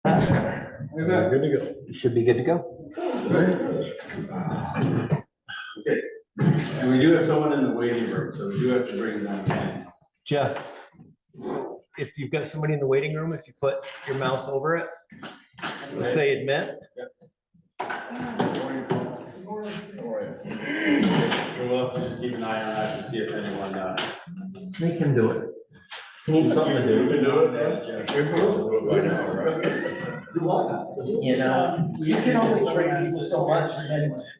Good to go. Should be good to go. Okay, and we do have someone in the waiting room, so we do have to bring them in. Jeff, so if you've got somebody in the waiting room, if you put your mouse over it, it'll say admit. So we'll have to just keep an eye on that to see if anyone, Make him do it. He needs something to You do. can do it. Should be able to do it by now, right? You know, you can only train people so much.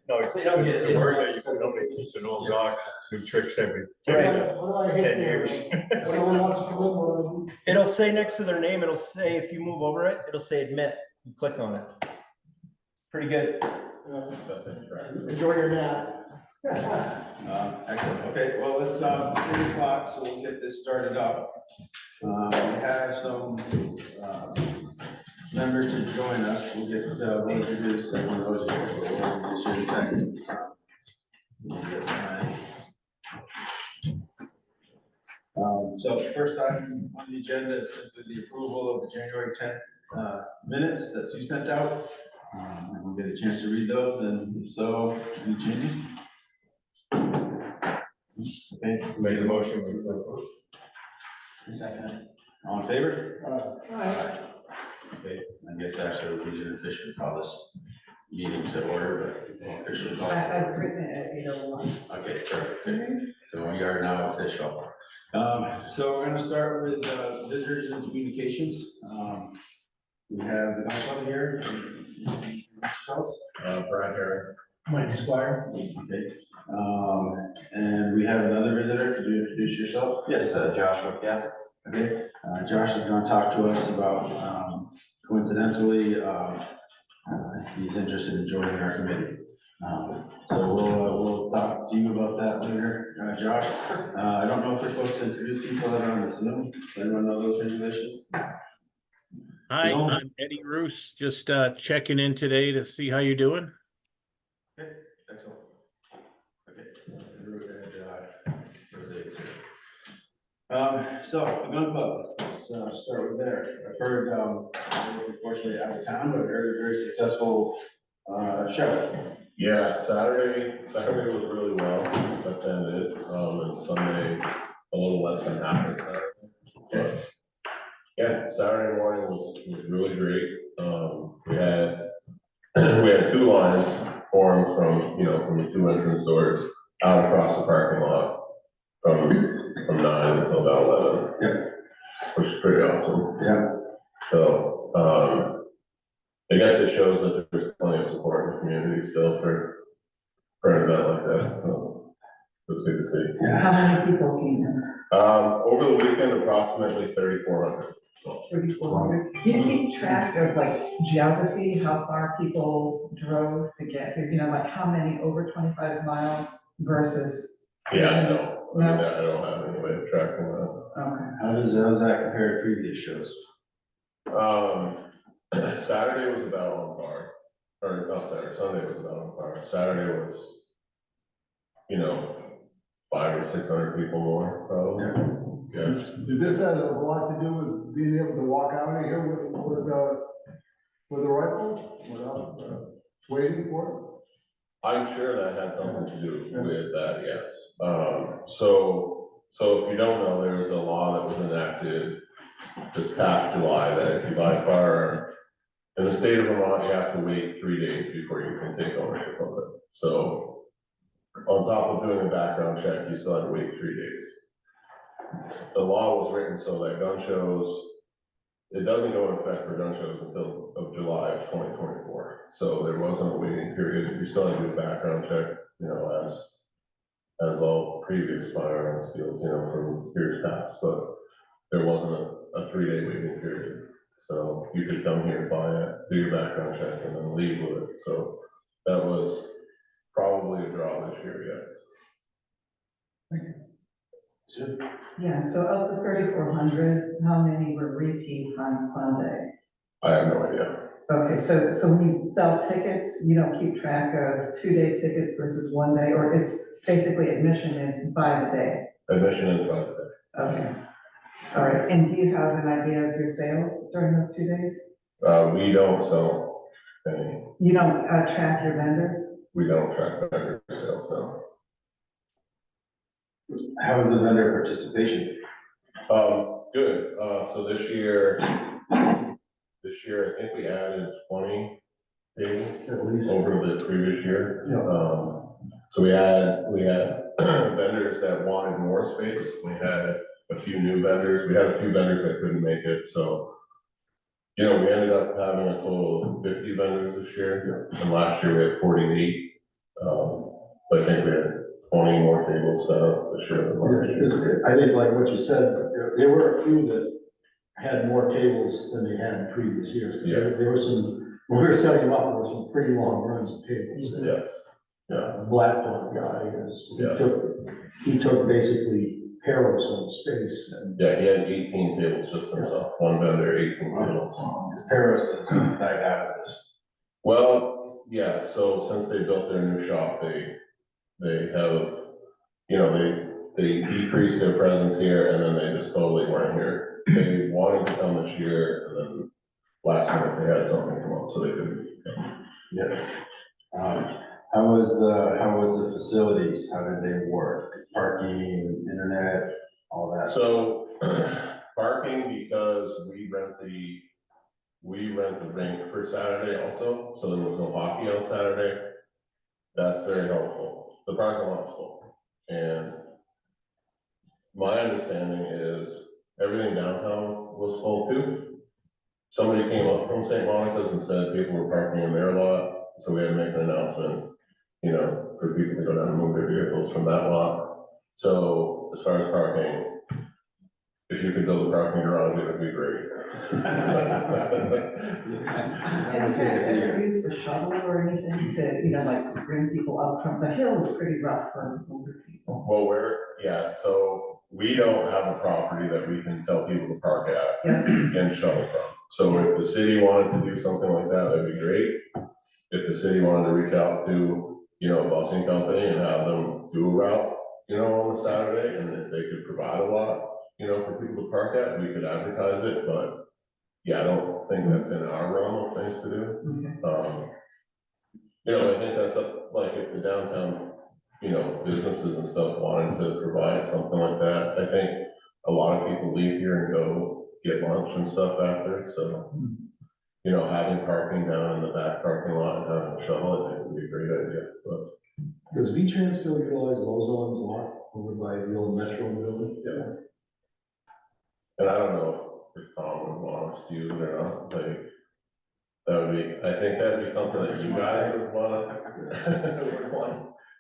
No, They don't get it. the word that you can only teach an old dog new tricks every Right. 10 years. It'll say next to their name, it'll say, if you move over it, it'll say admit. You click on it. Pretty good. Enjoy your nap. Excellent, okay, well, it's 3 o'clock, so we'll get this started up. We have some members to join us. We'll introduce one of those here, but we'll introduce you in a second. So the first item on the agenda is simply the approval of the January 10th minutes that you sent out. And we'll get a chance to read those, and if so, any changes? Okay, Make a motion. We approve. second. All in favor? Aye. Okay, I guess actually we didn't officially call this meeting to order, but we'll officially call it. I've written it at 8:01. Okay, perfect. Good. So we are now official. So we're gonna start with visitors and communications. We have the council here. Brad Herring. Mike Squire. Okay. And we have another visitor. Could you introduce yourself? Yes, Joshua, yes. Okay, Josh is gonna talk to us about, coincidentally, he's interested in joining our committee. So we'll talk to you about that later, Josh. I don't know if we're supposed to introduce each other on the Zoom. Does anyone know those regulations? Hi, No. I'm Eddie Roos, just checking in today to see how you're doing. Okay, excellent. Okay. So the gun club, let's start with there. I've heard, I was unfortunately out of town, but very successful show. Yeah, Saturday was really well, attended, and Sunday a little less than half of Saturday. But yeah, Saturday morning was really great. We had we had two lines formed from the two entrance doors out across the parking lot from 9 until about 11. Yeah. Which is pretty awesome. Yeah. So, I guess it shows that there's plenty of support in the community still for an event like that, so it's good to see. How many people came in? Over the weekend, approximately 3,400. 3,400. Do you keep track of like geography, how far people drove to get here? You know, like how many over 25 miles versus? Yeah, I know. I mean, No? I don't have any way of tracking that. Okay. How's that compare to previous shows? Saturday was about on par, or not Saturday, Sunday was about on par. Saturday was, 500 or 600 people more, probably. Yeah. Did this have a lot to do with being able to walk out of here with a rifle without waiting for I'm sure that had something to do with that, yes. So if you don't know, there was a law that was enacted this past July that if you buy a firearm in the state of Vermont, you have to wait 3 days before you can take ownership of it. So on top of doing a background check, you still have to wait 3 days. The law was written so that gun shows, it doesn't go in effect for gun shows until of July of 2024. So there wasn't a waiting period. You still have to do a background check, as all previous firearms deals, from years past, but there wasn't a 3-day waiting period. So you could come here, buy it, do your background check, and then leave with it. So that was probably a draw this year, yes. Yeah, so of the 3,400, how many were repeats on Sunday? I have no idea. Okay, so when you sell tickets, you don't keep track of 2-day tickets versus 1 day, or it's basically admission is by the day? Admission is by the day. Okay. All right, and do you have an idea of your sales during those 2 days? We don't sell any, You don't track your vendors? we don't track vendor sales, no. How was the vendor participation? Good, so this year, I think we added 20 tables at least. over the previous year. Yeah. So we had vendors that wanted more space, we had a few new vendors, we had a few vendors that couldn't make it, so. We ended up having a total of 50 vendors this year, and last year we had 48. But I think we had 20 more tables set up this year than last year. I think like what you said, there were a few that had more tables than they had in previous years. Yes. There were some, when we were setting them up, there were some pretty long runs of tables. Yes, The Black Dog guy, Yeah. he took basically Harrow's own space and. yeah, he had 18 tables just himself, one vendor, 18 tables. Paris is back after this. Well, yeah, so since they built their new shop, they They have, they decreased their presence here and then they just totally weren't here. They wanted to come this year and then last minute they had something come up, so they couldn't come. Yeah. How was the facilities? How did they work? Parking, internet, all that? So parking, because we rent the rink for Saturday also, so there was no hockey on Saturday. That's very helpful. The parking lot's full. And my understanding is everything downtown was full too. Somebody came up from St. Monica's and said people were parking in their lot, so we had to make an announcement, for people to go down and move their vehicles from that lot. So as far as parking, if you could build a parking garage, it would be great. And you guys ever use the shuttle or anything to, like to bring people up from, the hill is pretty rough for older people. Well, so we don't have a property that we can tell people to park at Yeah. and shuttle from. So if the city wanted to do something like that, that'd be great. If the city wanted to reach out to, a busing company and have them do a route, on the Saturday, and if they could provide a lot, for people to park at, we could advertise it, but yeah, I don't think that's in our realm of things to do. Okay. I think that's like if the downtown, businesses and stuff wanted to provide something like that. I think a lot of people leave here and go get lunch and stuff after, so, having parking down in the back parking lot and having a shuttle, I think would be a great idea, but. Does V-Trans still utilize Lozon's lot over by the old Metro building? Yeah. And I don't know if Tom would want us to use it or not, like, I think that'd be something that you guys would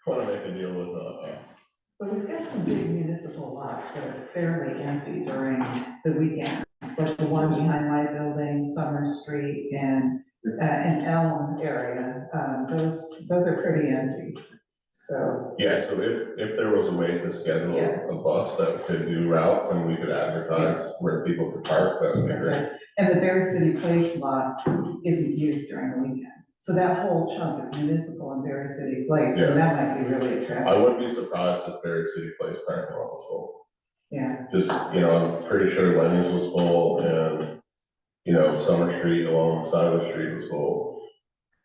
wanna make a deal with us. But we've got some big municipal lots that are fairly empty during the weekends, like the one behind my building, Summer Street, and Elm area. Those are pretty empty. So. Yeah, so if there was a way to schedule Yeah. a bus that could do routes and we could advertise where people could park, that would be That's great. right. And the Barre City Place lot isn't used during the weekend. So that whole chunk is municipal and Barre City Place, Yeah. and that might be really I attractive. wouldn't be surprised if Barre City Place parking lot was full. Yeah, Just, I'm pretty sure Lenny's was full and, Summer Street along the side of the street was full.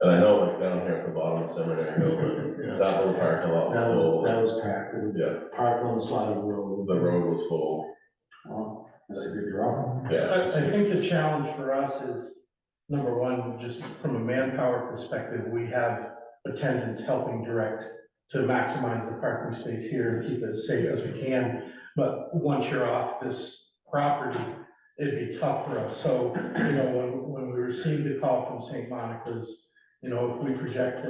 And I know like down here at the bottom of Seminary Hill, but that little parking lot was full. That was packed. It was Yeah, parked on the side of the road. the road was full. Oh, that's a good draw. Yeah. I think the challenge for us is, number one, just from a manpower perspective, we have attendants helping direct to maximize the parking space here and keep it as safe as we can. But once you're off this property, it'd be tough for us. So, when we received a call from St. Monica's, if we project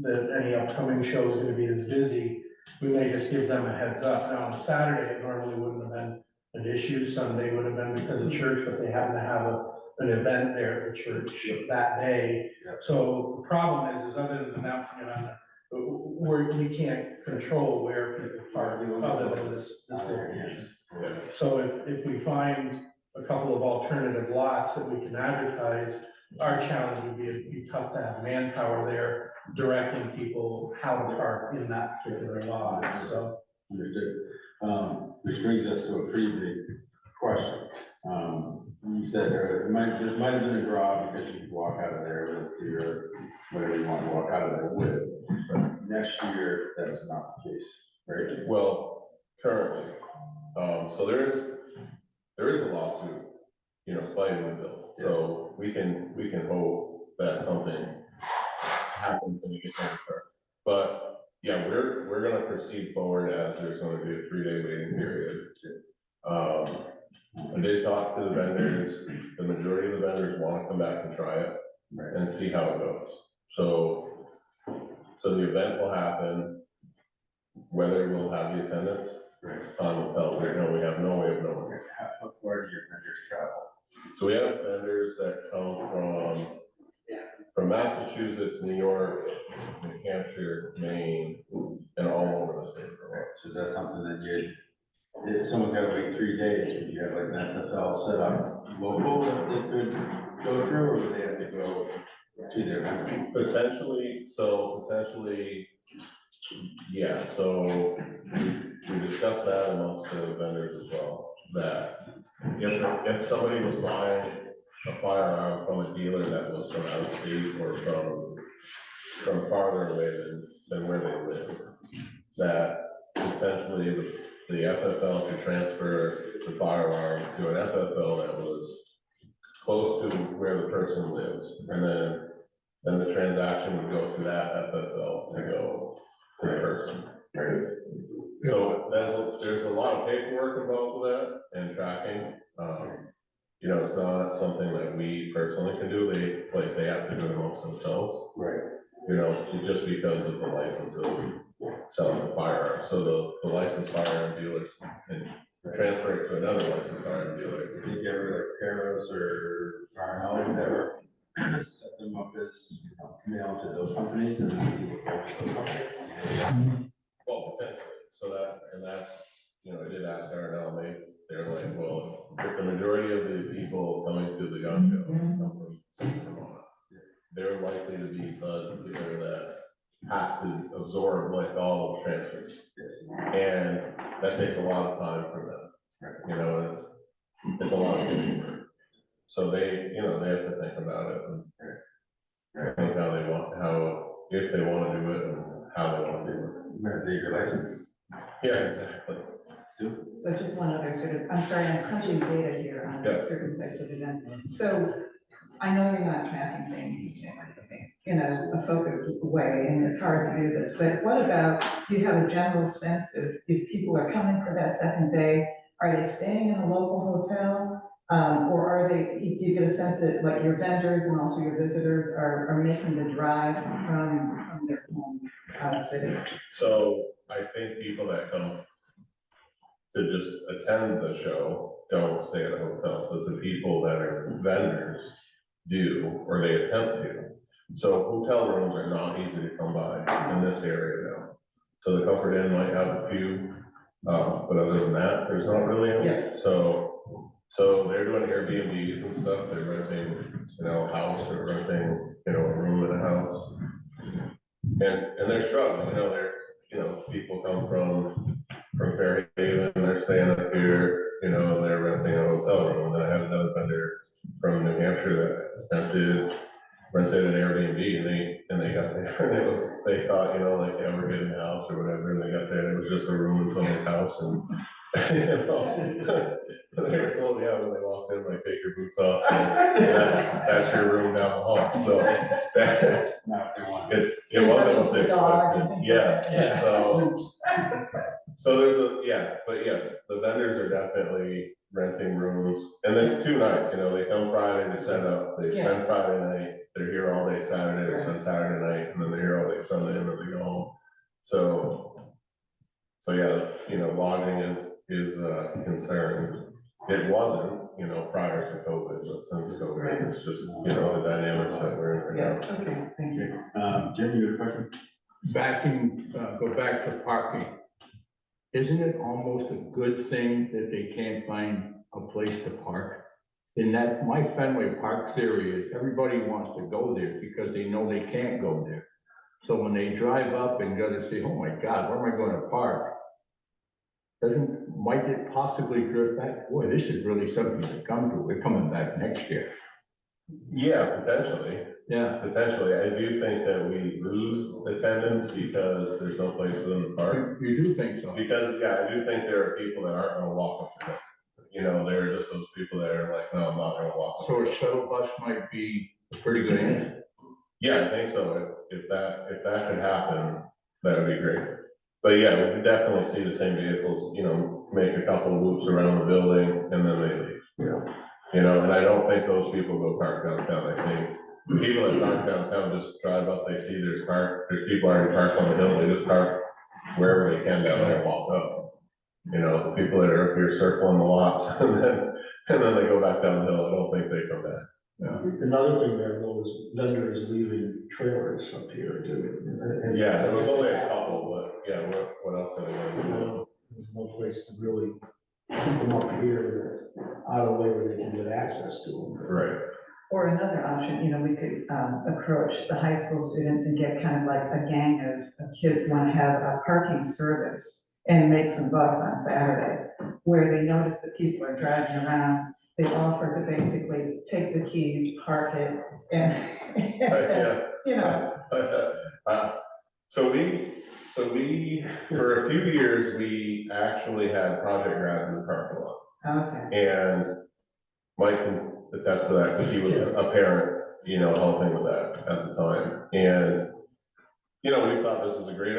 that any upcoming show is gonna be as busy, we may just give them a heads up. Now, on Saturday, it normally wouldn't have been an issue. Sunday would have been because of church, but they happen to have an event there at the church that day. So the problem is other than announcing it on we can't control where people park other than this location. Yeah. So if we find a couple of alternative lots that we can advertise, our challenge would be, it'd be tough to have manpower there directing people how to park in that particular lot, so. Understood. Which brings us to a pretty big question. You said there might have been a draw because you could walk out of there with your, whatever you want to walk out of there with. But next year, that is not the case, right? Well, currently, so there is a lawsuit, fighting the bill. So we can hope that something happens and we get something first. But yeah, we're gonna proceed forward as there's gonna be a 3-day waiting period. I did talk to the vendors. The majority of the vendors want to come back and try it and see how it goes. So the event will happen. Whether we'll have the attendance, time will tell. We have no way of knowing. How far do your vendors travel? So we have vendors that come from Massachusetts, New York, New Hampshire, Maine, and all over the state of Vermont. So is that something that if someone's got to wait 3 days, would you have like an FFL set up local that they could go through, or would they have to go to their vendor? Potentially, Yeah, so we discussed that amongst the vendors as well, that if somebody was buying a firearm from a dealer that was from out of state or from farther away than where they live, that potentially the FFL could transfer the firearm to an FFL that was close to where the person lives, and then the transaction would go through that FFL to go to the person. Right. So there's a lot of paperwork involved with that and tracking. You know, it's not something that we personally can do. They have to do it amongst themselves. Right. You know, just because of the license of selling the firearm. So the licensed firearm dealers can transfer it to another licensed firearm dealer. Did you ever like Paros or RNL or whatever, set them up as, mail to those companies and then people go to those companies? Well, potentially. So that's, you know, I did ask RNL, they're like, well, if the majority of the people coming to the gun show come from Vermont, they're likely to be the dealer that has to absorb like all of the transfers. And that takes a lot of time for them. You know, it's a lot of getting work. So they, you know, they have to think about it and think if they want to do it and how they want to do it. You better take your license. Yeah, exactly. Sue? So just one other sort of, I'm sorry, I'm crunching data here on Yeah. certain types of events. So I know you're not tracking things in a focused way, and it's hard to do this, but what about, do you have a general sense of if people are coming for that second day, are they staying in a local hotel? Or are they, do you get a sense that like your vendors and also your visitors are making the drive from their home city? So I think people that come to just attend the show don't stay at a hotel, but the people that are vendors do, or they attempt to. So hotel rooms are not easy to come by in this area now. So the Comfort Inn might have a few, but other than that, there's not really any. Yeah. So they're doing Airbnbs and stuff, they're renting, you know, a house or renting, you know, a room in a house. And they're struggling, you know, people come from Fairhaven, they're staying up here, you know, and they're renting a hotel room. And then I had another vendor from New Hampshire that rented an Airbnb and they got there and they thought, you know, like, yeah, we're getting a house or whatever, and they got there and it was just a room in someone's house and you know, they were told, yeah, when they walked in, like, take your boots off, and that's your room down the hall, so that's, Not if they want. it wasn't what they Dog and expected, things like yes, that. so there's but yes, the vendors are definitely renting rooms, and there's 2 nights, you know, they come Friday to set up, they spend Friday night, they're here all day Saturday, they spend Saturday night, and then they're here all day Sunday, and then they go home, so yeah, you know, lodging is a concern. It wasn't, you know, prior to COVID, but since COVID, it's just, you know, the dynamics that we're in Yeah, right now. okay, thank you. Jim, you have a question? Go back to parking. Isn't it almost a good thing that they can't find a place to park? In that, my Fenway Park theory is everybody wants to go there because they know they can't go there. So when they drive up and go to say, oh my God, where am I going to park? Might it possibly drift back? Boy, this is really something to come to. We're coming back next year. Yeah, potentially. Yeah. Potentially, I do think that we lose attendance because there's no place for them to park. You do think so? Because, yeah, I do think there are people that aren't gonna walk up the hill. You know, there are just those people that are like, no, I'm not gonna walk up. So a shuttle bus might be a pretty good answer. Yeah, I think so. If that could happen, that would be great. But yeah, we could definitely see the same vehicles, you know, make a couple of loops around the building and then they leave. Yeah. You know, and I don't think those people go park downtown. I think the people that park downtown just drive up, they see there's people already parked on the hill, they just park wherever they can down there and walk up. You know, the people that are up here circling the lots and then they go back down the hill, I don't think they come back. Another thing there though is vendors leaving trailers up here too. And- Yeah, there was only a couple, but yeah, what else are they gonna do? There's no place to really keep them up here, out of the way where they can get access to them. Right. Or another option, you know, we could approach the high school students and get kind of like a gang of kids want to have a parking service and make some bucks on Saturday, where they notice that people are driving around, they offer to basically take the keys, park it, and, Yeah. you know, So we, for a few years, we actually had Project Grad in the parking lot. okay. And Mike can attest to that, because he was a parent, you know, helping with that at the time. And, you know, we thought this was a great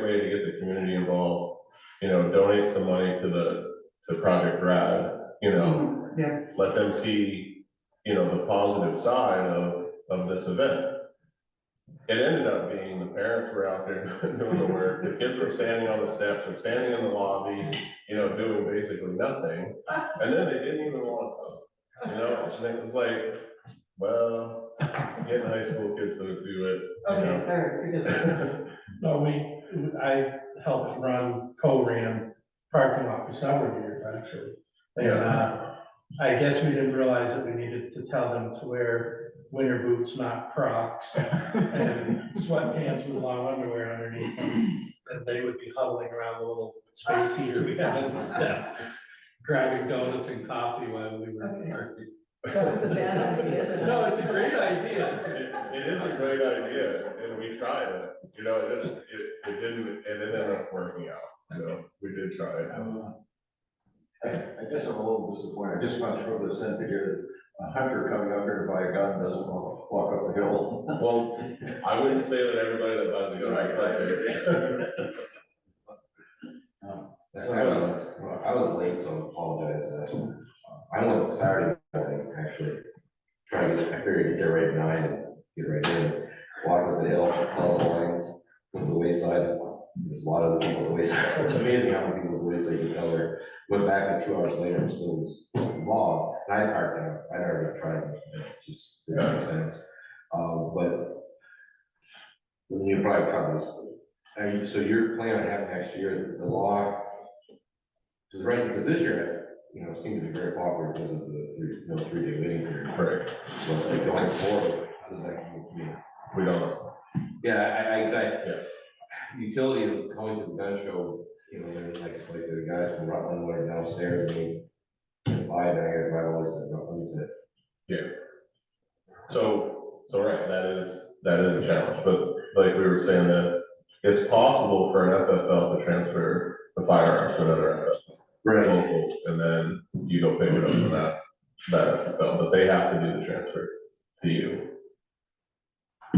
way to get the community involved, you know, donate some money to Project Grad, you know, Yeah, let them see, you know, the positive side of this event. It ended up being the parents were out there doing the work, the kids were standing on the steps or standing in the lobby, you know, doing basically nothing. And then they didn't even want to come, you know, and it was like, well, getting high school kids to do it. You okay, know. all right, good. No, I helped co-ran parking lot for several years, actually. And, I guess we didn't realize that we needed to tell them to wear winter boots, not Crocs, and sweatpants with long underwear underneath them. And they would be huddling around the little space heater we had on the steps, grabbing donuts and coffee while we were Okay. parking. That was a bad idea. but- No, it's a great idea. It is a great idea, and we tried it, you know, it didn't, and it ended up working out, you know, we did try it. I guess I'm a little disappointed. I just want to throw this in to hear a hunter coming up here to buy a gun doesn't want to walk up the hill. Well, I wouldn't say that everybody that buys a gun is like it. I was late, so I apologize. I went Saturday morning, actually. I figured get there right at 9 and get right in. Walk up the hill, tell the lines, went to the wayside. There's a lot of people at the wayside. It was amazing how many people at the wayside you could tell there. Went back and 2 hours later, and still was mob. And I parked out. I'd already tried it. It just didn't make sense. But you probably cover this. So you're planning on having next year the law? Because this year, you know, seemed to be very popular because of the 3-day waiting period. Right, But like going forward, how does that come to me? we don't know. Yeah, exactly. Yeah. Utility of going to the gun show, you know, they're like the guys from Rutland went downstairs and they buy it, I gotta drive all these Rutland's it. Yeah. So right, that is a challenge, but like we were saying that it's possible for an FFL to transfer the firearms to another FFL. Local, and then you go pick it up from that FFL, but they have to do the transfer to you.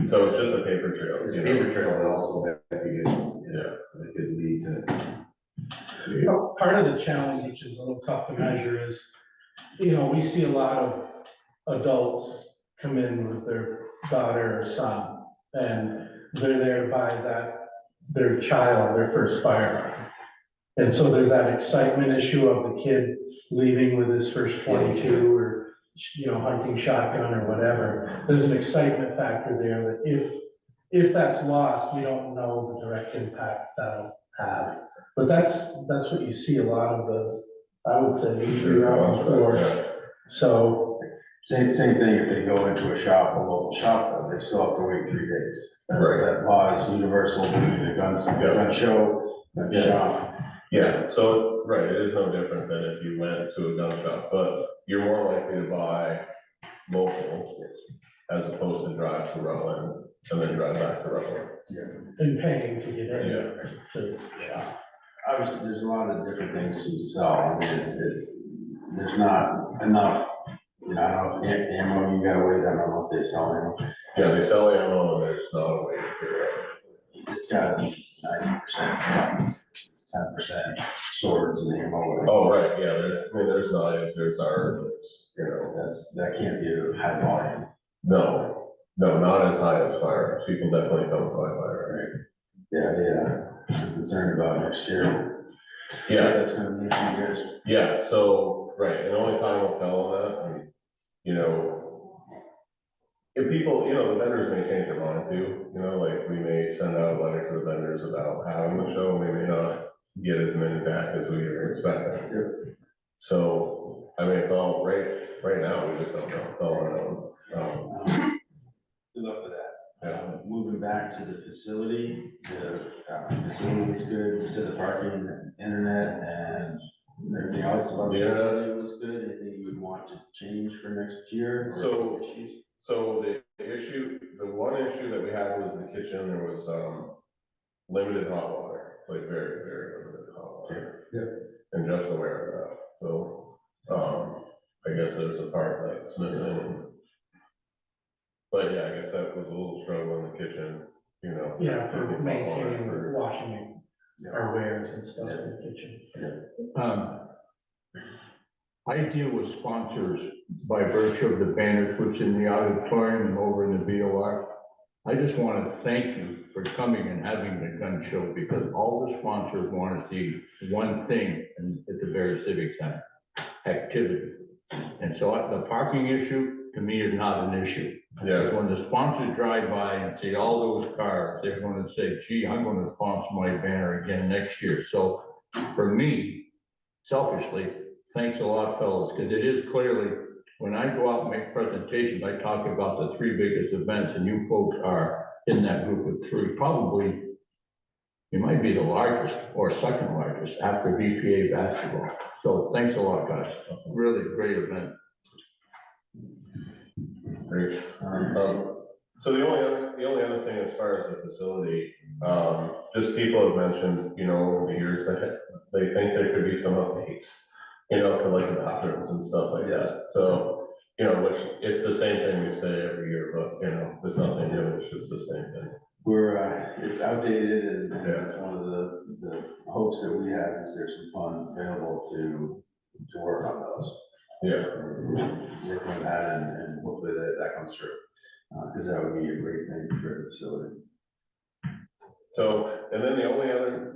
So it's just a paper trail. It's a you know? paper trail, but also that could lead to. You know, part of the challenge, which is a little tough to measure, is, you know, we see a lot of adults come in with their daughter or son, and they're there to buy their child, their first firearm. And so there's that excitement issue of the kid leaving with his first 22 or, you know, hunting shotgun or whatever. There's an excitement factor there that if that's lost, we don't know the direct impact that'll have. But that's what you see a lot of those, I would say, throughout the floor. So. Same thing, if they go into a shop, a local shop, though, they still have to wait 3 days. Right. That law is universal, the gun show, gun shop. Yeah, so, right, it is no different than if you went to a gun shop, but you're more likely to buy local as opposed to drive to Rutland and then drive back to Rutland. And paying to get in. Yeah. So, Yeah. Obviously, there's a lot of different things to sell. I mean, there's not enough, you know, I don't know, ammo, you gotta wait, I don't know if they sell ammo. Yeah, they sell ammo and there's not a way to figure it It's got 90%, 10% swords and ammo. out. Oh, right, yeah, there's knives, there's arms, you know. That can't be a high volume. No, not as high as firearms. People definitely don't buy firearms. Yeah, I'm concerned about next year. Yeah, That's gonna be 2 years. yeah, so, right, and only time will tell on that, and, you know, if people, you know, the vendors may change their mind too, you know, like, we may send out a letter to the vendors about having the show, we may not get as many back as we were expecting. So, I mean, it's all, right now, we just don't know, it's all unknown. Good luck with that. Yeah. Moving back back to the facility, the facility was good, you said the parking, internet, and everything else about the facility was good, anything you would want to change for next year? or So- issues? So the one issue that we had was the kitchen, there was, limited hot water, like very, very limited hot water. Yeah. And Jeff's aware of that, so, I guess there's a part that's missing. But yeah, I guess that was a little struggle in the kitchen, you know. Yeah, for keeping hot water maintaining, for- washing our wares and stuff in the kitchen. I deal with sponsors by virtue of the banners which in the auditorium and over in the VOR. I just want to thank you for coming and having the gun show, because all the sponsors want to see one thing at the Barre Civic Center, activity. And so the parking issue, to me, is not an issue. Yeah, When the sponsors drive by and see all those cars, they're going to say, gee, I'm going to sponsor my banner again next year. So for me, selfishly, thanks a lot, fellas, because it is clearly, when I go out and make presentations, I talk about the three biggest events, and you folks are in that group of three. Probably, you might be the largest or second largest after BPA basketball. So thanks a lot, guys. Really great event. great. So the only other thing as far as the facility, just people have mentioned, you know, over the years that they think there could be some updates, you know, to like the bathrooms and stuff like that. So, you know, which it's the same thing we say every year, but you know, there's nothing new, it's just the same thing. It's outdated, and that's one of the hopes that we have, is there's some funds available to work on those. Yeah, Work on that, and hopefully that comes through, because that would be a great thing for the facility. so, and then the only other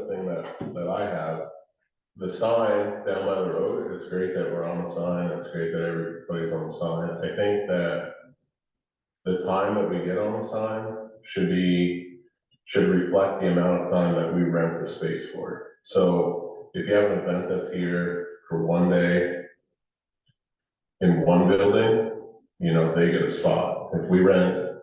thing that I have, the sign down by the road, it's great that we're on the sign, it's great that everybody's on the sign. I think that the time that we get on the sign should reflect the amount of time that we rent the space for. So if you have an event that's here for one day in one building, you know, they get a spot. If we rent,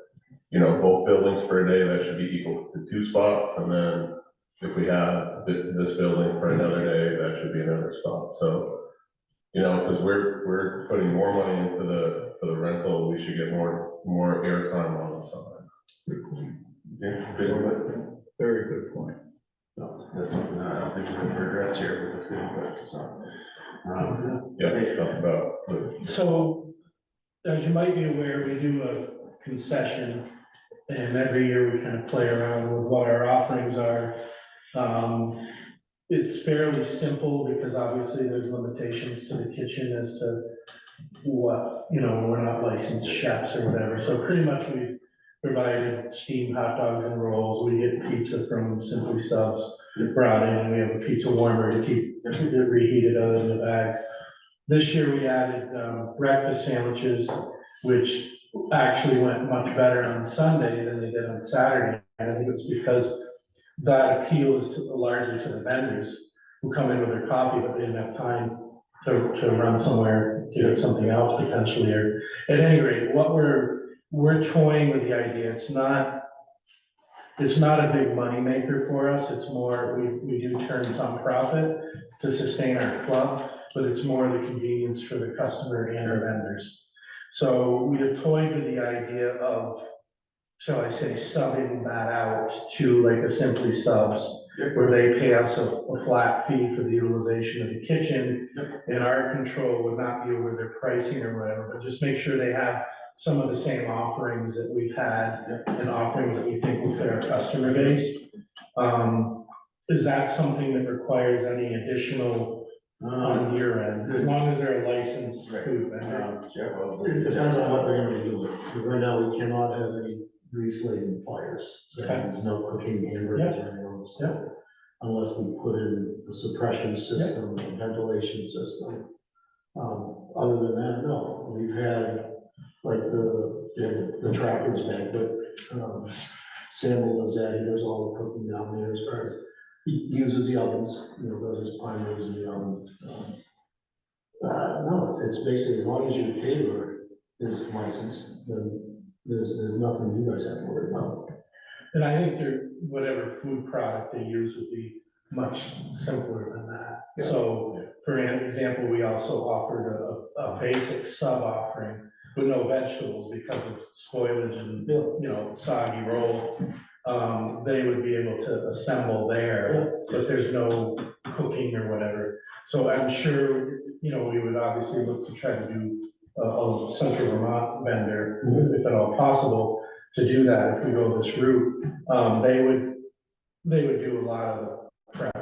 you know, both buildings for a day, that should be equal to 2 spots, and then if we have this building for another day, that should be another spot. So, you know, because we're putting more money into the rental, we should get more airtime on the sign. Yeah, good input. Very good point. No, that's something I don't think we've ever addressed here, but that's good input, so. Yeah, talk about So, as you might be aware, we do a concession, and every year we kind of play around with what our offerings are. It's fairly simple, because obviously there's limitations to the kitchen as to what, you know, we're not licensed chefs or whatever, so pretty much we've provided steamed hot dogs and rolls. We get pizza from Simply Subs brought in, and we have a pizza warmer to keep it reheated out of the bags. This year we added breakfast sandwiches, which actually went much better on Sunday than they did on Saturday. And I think it's because that appeal is largely to the vendors who come in with their coffee, but they didn't have time to run somewhere to get something else potentially. Or at any rate, what we're toying with the idea. It's not a big money maker for us. It's more, we do turn some profit to sustain our club, but it's more the convenience for the customer and our vendors. So we have toyed with the idea of, shall I say, subbing that out to like a Simply Subs, where they pay us a flat fee for the utilization of the kitchen, and our control would not be over their pricing or whatever, but just make sure they have some of the same offerings that we've had and offerings that we think will fit our customer base. Is that something that requires any additional on your end, as long as they're a licensed food vendor? It depends on what they're gonna be doing. Because right now, we cannot have any grease-laden fires, so Okay. there's no cooking hamburgers or anything else. Unless we put in a suppression system, a ventilation system. Other than that, no, we've had, like, the Trappers banquet, Samuel does that, he does all the cooking down there as far as, he uses the ovens, you know, does his prime ribs in the oven. No, it's basically, as long as your caterer is licensed, then there's nothing you guys have to worry about. And I think whatever food product they use would be much simpler than that. So, for an example, we also offered a basic sub offering with no vegetables because of spoilage and, soggy roll. They would be able to assemble there, but there's no cooking or whatever. So I'm sure, we would obviously look to try to do a Central Vermont vendor, if at all possible, to do that if we go this route. They would do a lot of the prep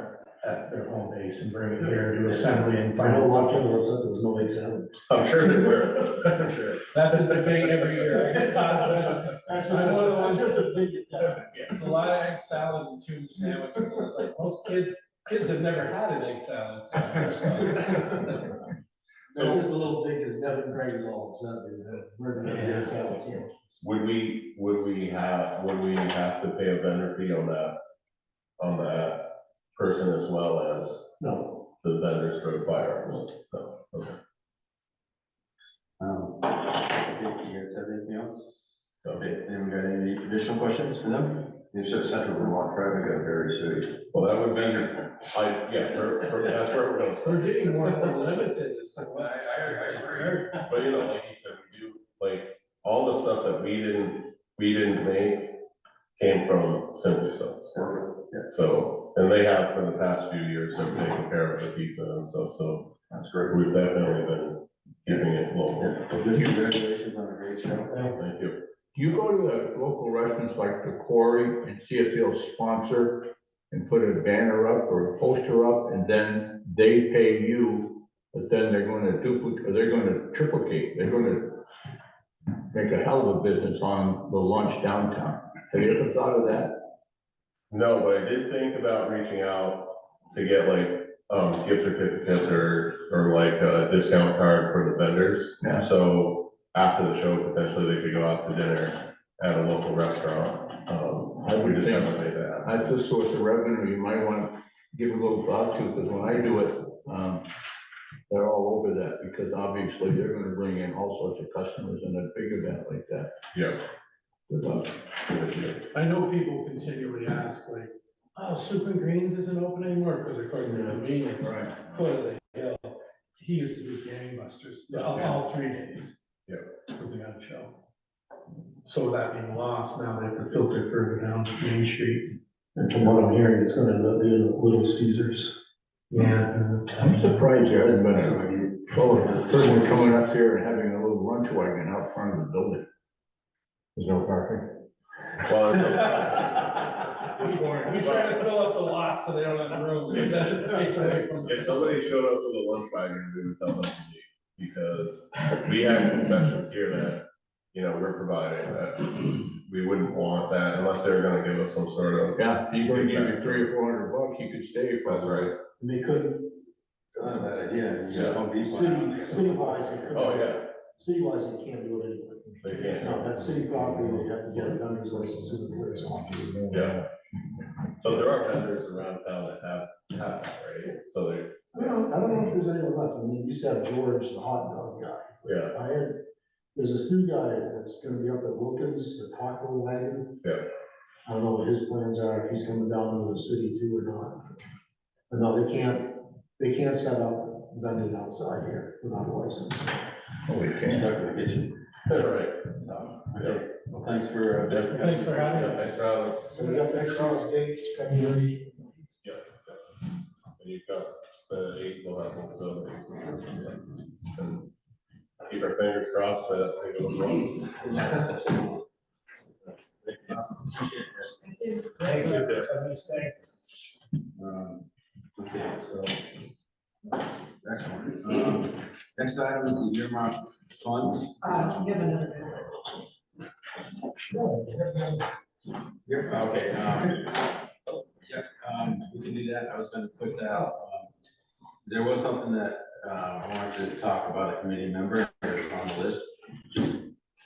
at their home base and bring it here and do assembly and I know final. a lot of them was, there was no egg salad. I'm sure they were, I'm sure. That's a debate every year. I get caught in it. I'm one of the ones. It's a lot of egg salad and tuna sandwiches. And it's like most kids have never had an egg salad. It's just a little big, because Devin Gray was all upset, we're gonna have egg salad sandwiches. Would we have to pay a vendor fee on that person as well as No, the vendors for the firearms? No, okay. You guys have anything else? Okay, anyone got any additional questions for them? You said Central Vermont traffic got very serious. Well, that would be, that's where we're gonna start. We're getting more limited as to what. I agree. But like you said, we do, like, all the stuff that we didn't make came from Simply Subs. Yeah. So, and they have for the past few years, have taken care of the pizza and stuff, so That's great. we've definitely been keeping it local. Well, good, congratulations on a great show. Thank you. Do you go to the local restaurants like the Quarry and see if they'll sponsor and put a banner up or a poster up, and then they pay you, but then they're gonna duplicate, or they're gonna triplicate, they're gonna make a hell of a business on the lunch downtown. Have you ever thought of that? No, but I did think about reaching out to get like, gift certificates or like a discount card for the vendors. Yeah. So after the show, potentially they could go out to dinner at a local restaurant. We just haven't made that happen. That's a source of revenue you might want to give a little thought to, because when I do it, they're all over that, because obviously they're gonna bring in all sorts of customers in a big event like that. Yeah. Good luck. I know people continually ask like, oh, Soup and Greens isn't open anymore, because of course the convenience. Right. Foot of the hill. He used to do gangbusters, all 3 days. Yeah. With the gun show. So that being lost, now they have to filter further down Main Street. and from what I'm hearing, it's gonna end up being Little Caesars. Yeah. I'm surprised there hasn't been a person coming up here and having a little lunch wagon out front of the building. There's no parking. Well, We try to fill up the lot so they don't have room, because then it takes away from. if somebody showed up to the lunch wagon, we would tell them to leave, because we have concessions here that, we're providing that we wouldn't want that unless they're gonna give us some sort of. Yeah, if you're gonna give you $300 or $400, you could stay. That's right. And they couldn't, It's not a bad idea. You Yeah. got Home Depot. city-wise, they couldn't. Oh, yeah, City-wise, they can't do it anyway. they can't. No, that's city property, they have to get a vendor's license in the clearance office. Yeah. So there are vendors around town that have that, right? So they, I don't know if there's anyone left. I mean, we used to have George, the hot dog guy. yeah, There's this new guy that's gonna be up at Wilkins, the taco wagon. Yeah. I don't know what his plans are, if he's coming down to the city too or not. But no, they can't set up vending outside here without a license. Oh, we can't. Stuck in the kitchen. right. So, okay. Well, thanks for, Thanks for having Yeah, us. thanks for having us. So we got next year's dates, February. Yeah. And you've got the 8th, we'll have both buildings. And keep our fingers crossed that it goes well. Thanks. Have a nice day. Okay, so. Excellent. Next item is the earmark funds. Give another visit. Okay, we can do that. I was gonna put that, there was something that, I wanted to talk about a committee member on the list,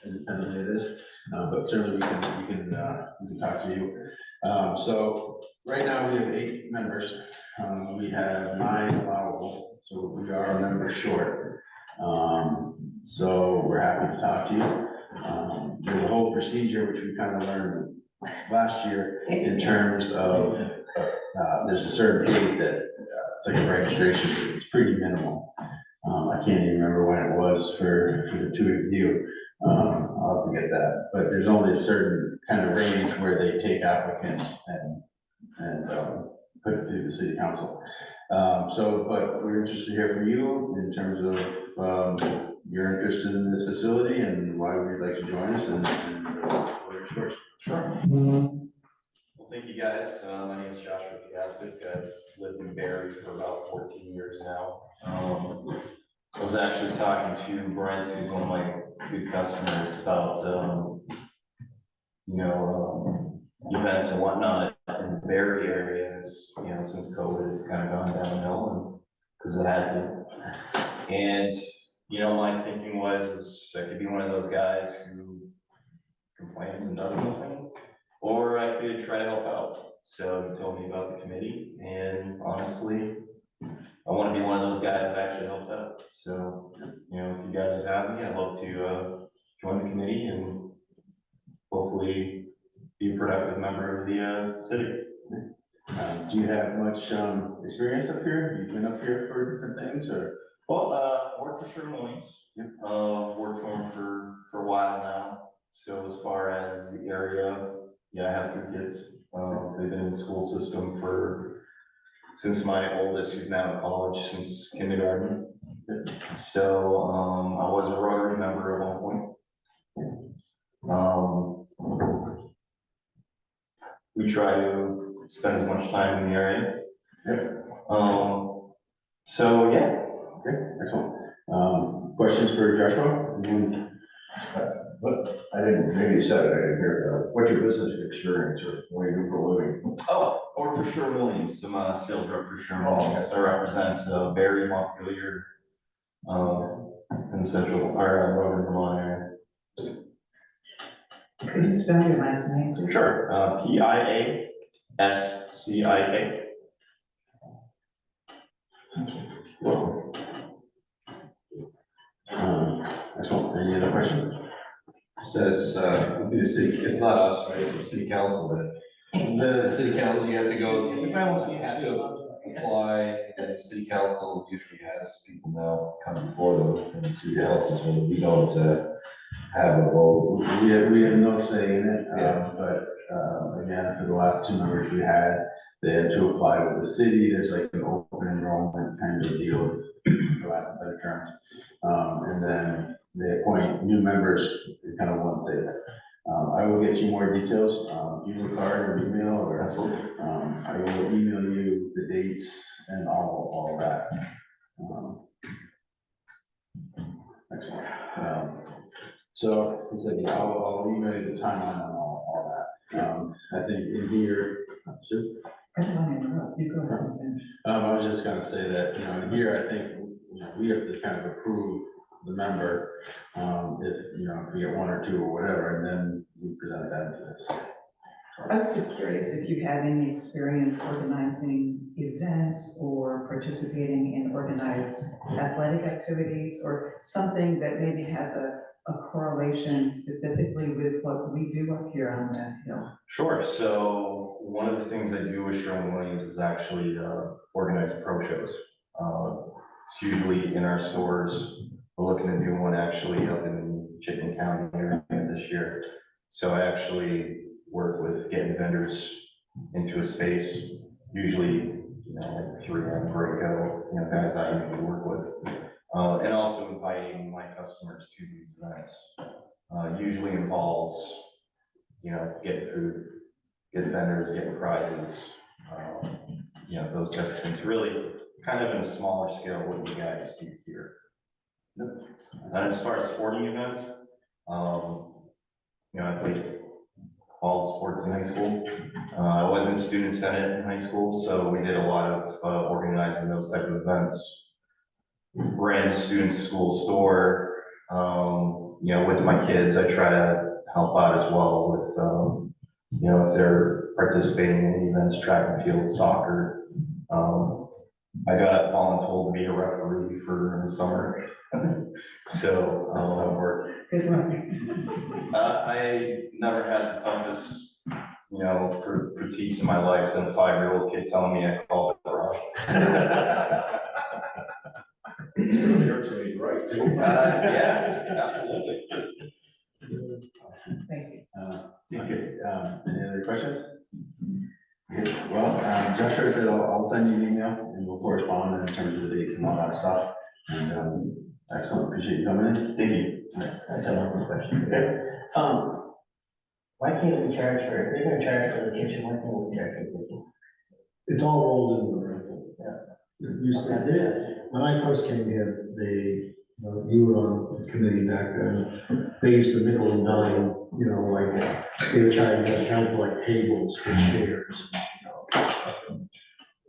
independently of this, but certainly we can talk to you. So right now we have 8 members. We have 9 allowable, so we are a member short. So we're happy to talk to you. There's a whole procedure which we kind of learned last year in terms of, there's a certain date that, it's like a registration, fee. It's pretty minimal. I can't even remember when it was for the two of you. I'll have to get that, but there's only a certain kind of range where they take applicants and put it through the city council. But we're interested to hear from you in terms of, your interest in this facility and why you'd like to join us and what your story. Sure. Well, thank you guys. My name is Joshua Piasek. I've lived in Barre for about 14 years now. I was actually talking to Brent, who's one of my good customers, about, events and whatnot in the Barre area. It's, since COVID, it's kind of gone downhill and because it had to. And, my thinking is I could be one of those guys who complains and does nothing, or I could try to help out. So he told me about the committee, and honestly, I want to be one of those guys that actually helps out. So, if you guys would have me, I'd love to join the committee and hopefully be a productive member of the city. Do you have much experience up here? You've been up here for different things, or? Well, worked for Sherwin-Williams. Worked for them for a while now. So as far as the area, I have 3 kids. They've been in the school system since my oldest, who's now in college, since kindergarten. So I was a Rotary member at one point. We try to spend as much time in the area. So yeah. Okay, excellent. Questions for Joshua? But I didn't, maybe you said it, I didn't hear that. What's your business experience or what do you do for a living? Oh, I work for Sherwin-Williams. I'm a sales rep for Sherwin-Williams. I represent Barre, Montpelier, in central, or northern Vermont area. Could you spell your last name, please? Sure, Piasscik. Excellent. Any other questions? Says, the city, it's not us, right? It's the city council that. The city council, you have to go, you have to apply, and the city council usually has people now come before them, and the city council, so we don't have a vote. We have no say in it, Yeah. but again, for the last 2 members we had, they had to apply with the city. There's like an open enrollment kind of deal, for lack of better terms. And then they appoint new members kind of once they, I will get you more details, either card or email or. Absolutely. I will email you the dates and all that. Excellent. So, I said, I'll email you the timeline on all that. I think in here, sure. I don't want to interrupt. You go ahead and finish. I was just gonna say that, in here, I think, we have to kind of approve the member, if we get 1 or 2 or whatever, and then we present that to this. I was just curious if you had any experience organizing events or participating in organized athletic activities or something that maybe has a correlation specifically with what we do up here on the hill. Sure. So one of the things I do with Sherwin-Williams is actually organize pro shows. It's usually in our stores. We're looking to do one actually up in Chicken County area this year. So I actually work with getting vendors into a space, usually, like 3M, Graco, guys I usually work with. And also inviting my customers to these events. Usually involves, getting food, getting vendors, getting prizes, those types of things. Really kind of in a smaller scale what you guys do here. And as far as sporting events, I played all sports in high school. I was in student senate in high school, so we did a lot of organizing those type of events. Ran the student school store. With my kids, I try to help out as well with, if they're participating in events, track and field, soccer. I got voluntold to be a referee for the summer. So, Good luck. I never had the toughest critiques in my life than a 5-year-old kid telling me I called it wrong. Right. Yeah, absolutely. Thank you. Okay, any other questions? Okay, well, Joshua said I'll send you an email and we'll correspond in terms of the dates and all that stuff. And, excellent, appreciate you coming in. Thank you. I just have one more question. Okay. Why can't we charge for, if they're gonna charge for the kitchen, why can't we charge for the kitchen? It's all rolled into the rental. It used to, when I first came here, you were on the committee back then, they used to nickel and dime, like, they were charging us kind of like tables for chairs.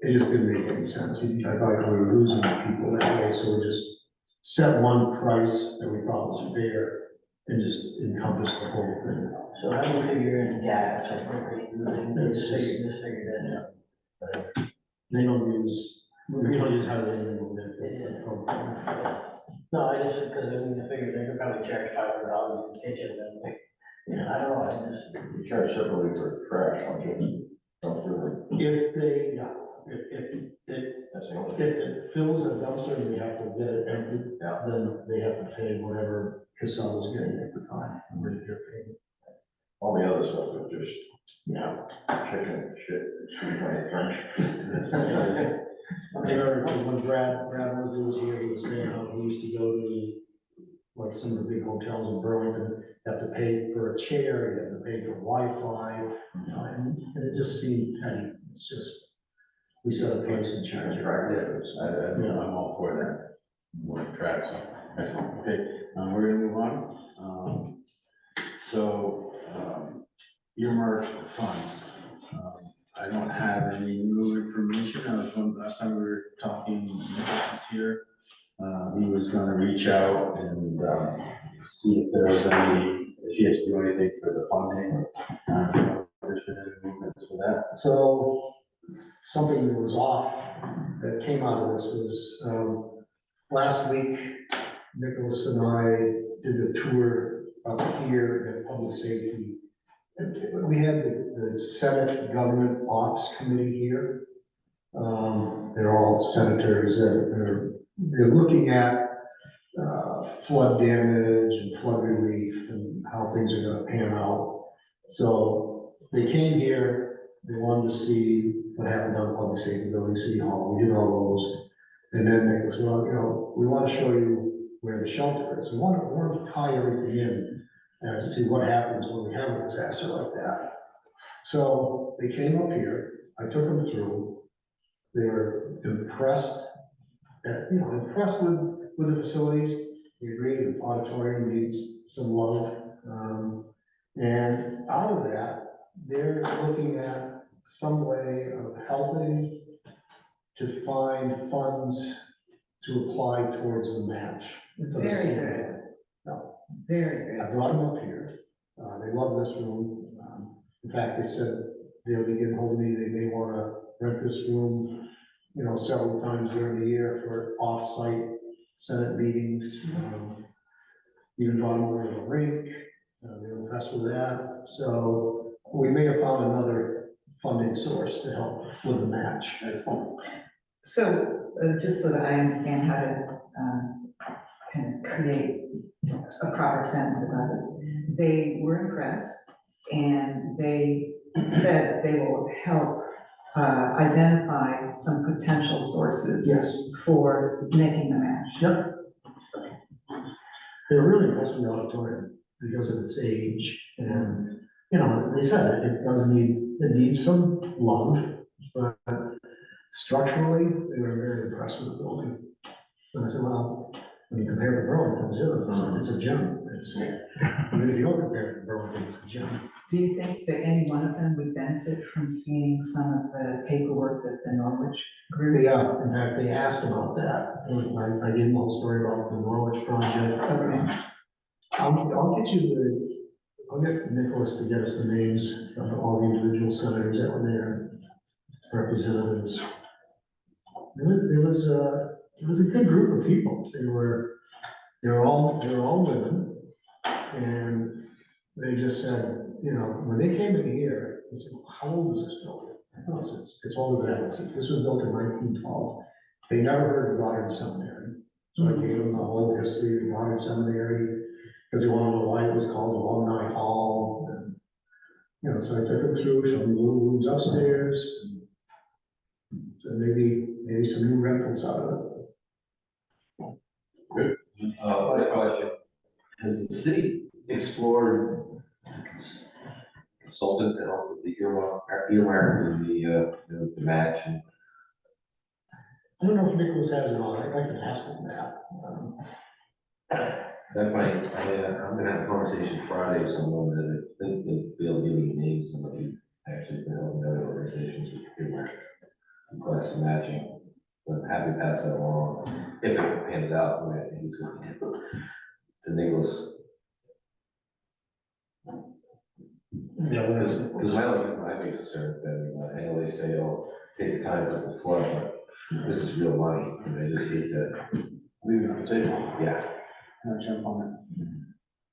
It just didn't make any sense. I thought we were losing people that way, so we just set one price that we thought was fair and just encompassed the whole thing. So how do you figure in gas or propane? They just figure that out. They don't use, we don't use how to label that. No, I just, because I mean, I figured they could probably charge $500 in the kitchen, and like, I don't know, I just. You charge separately for trash, don't you? If they, yeah, if it fills a dumpster and we have to get it empty, then they have to pay whatever Casella was getting at the time, and we're paying. All the other stuff is just Yeah. chicken shit, excuse my French. I remember because when Brad was here, he was saying how he used to go to like some of the big hotels in Burlington, you have to pay for a chair, you have to pay for Wi-Fi, and it just seemed petty. It's just, we set a price and charge it. I'm all for that. More tracks, excellent, okay, we're gonna move on. Earmarked funds. I don't have any new information. I was from last time we were talking, Nicholas was here. He was gonna reach out and, see if there was if he has to do anything for the funding. There's been any movements for that. So, something that was off, that came out of this was, last week, Nicholas and I did a tour up here at Public Safety. We had the Senate Government Ops Committee here. They're all senators, and they're looking at flood damage and flood relief and how things are gonna pan out. So they came here, they wanted to see what happened on Public Safety Building, City Hall, we did all those. And then Nicholas, well, we wanna show you where the shelter is. We want to tie everything in as to what happens when we have a disaster like that. So they came up here, I took them through, they were impressed, impressed with the facilities. They agreed the auditorium needs some love. And out of that, they're looking at some way of helping to find funds to apply towards the match. for the Very city. good. No. Very I good. brought them up here. They love this room. In fact, they said they'll be getting hold of me. They may want to rent this room, several times during the year for off-site Senate meetings. Even brought them over to the rink. They were impressed with that. So we may have found another funding source to help with the match. So, just so that I understand how to, kind of create a proper sentence about this, they were impressed and they said they will help, identify some potential sources Yes. for making the match. Yep. They were really impressed with the auditorium because of its age and, they said it needs some love, but structurally, they were very impressed with the building. And I said, well, when you compare it to Burlington, it's a gem. Even if you don't compare it to Burlington, it's a gem. Do you think that any one of them would benefit from seeing some of the paperwork that the Norwich group? Yeah, in fact, they asked about that. I gave them the whole story about the Norwich project. I'll get Nicholas to get us the names of all the individual senators that were there, representatives. It was a good group of people. They were all women, and they just said, when they came in here, I said, how old is this building? I thought it's older than that. This was built in 1912. They never heard of Goddard Seminary. So I gave them the whole history of Goddard Seminary, because they wanted to know why it was called Alumni Hall. And, you know, so I took them through, showed them the little rooms upstairs. So maybe some new rentals out of it. Quick question. Has the city explored consultant to help with the earmark and the match? And I don't know if Nicholas has it on, I can ask him that. that might, I'm gonna have a conversation Friday with someone that I think they'd be able to give me names, somebody who actually been helping other organizations with earmark requests and matching. But I'm happy to pass that along if it pans out the way I think it's going to Nicholas. Yeah, Because my biggest concern, I know they say, oh, take your time because of the flood, but this is real money, and I just hate to. Leave it on the table. Yeah. I'll jump on it.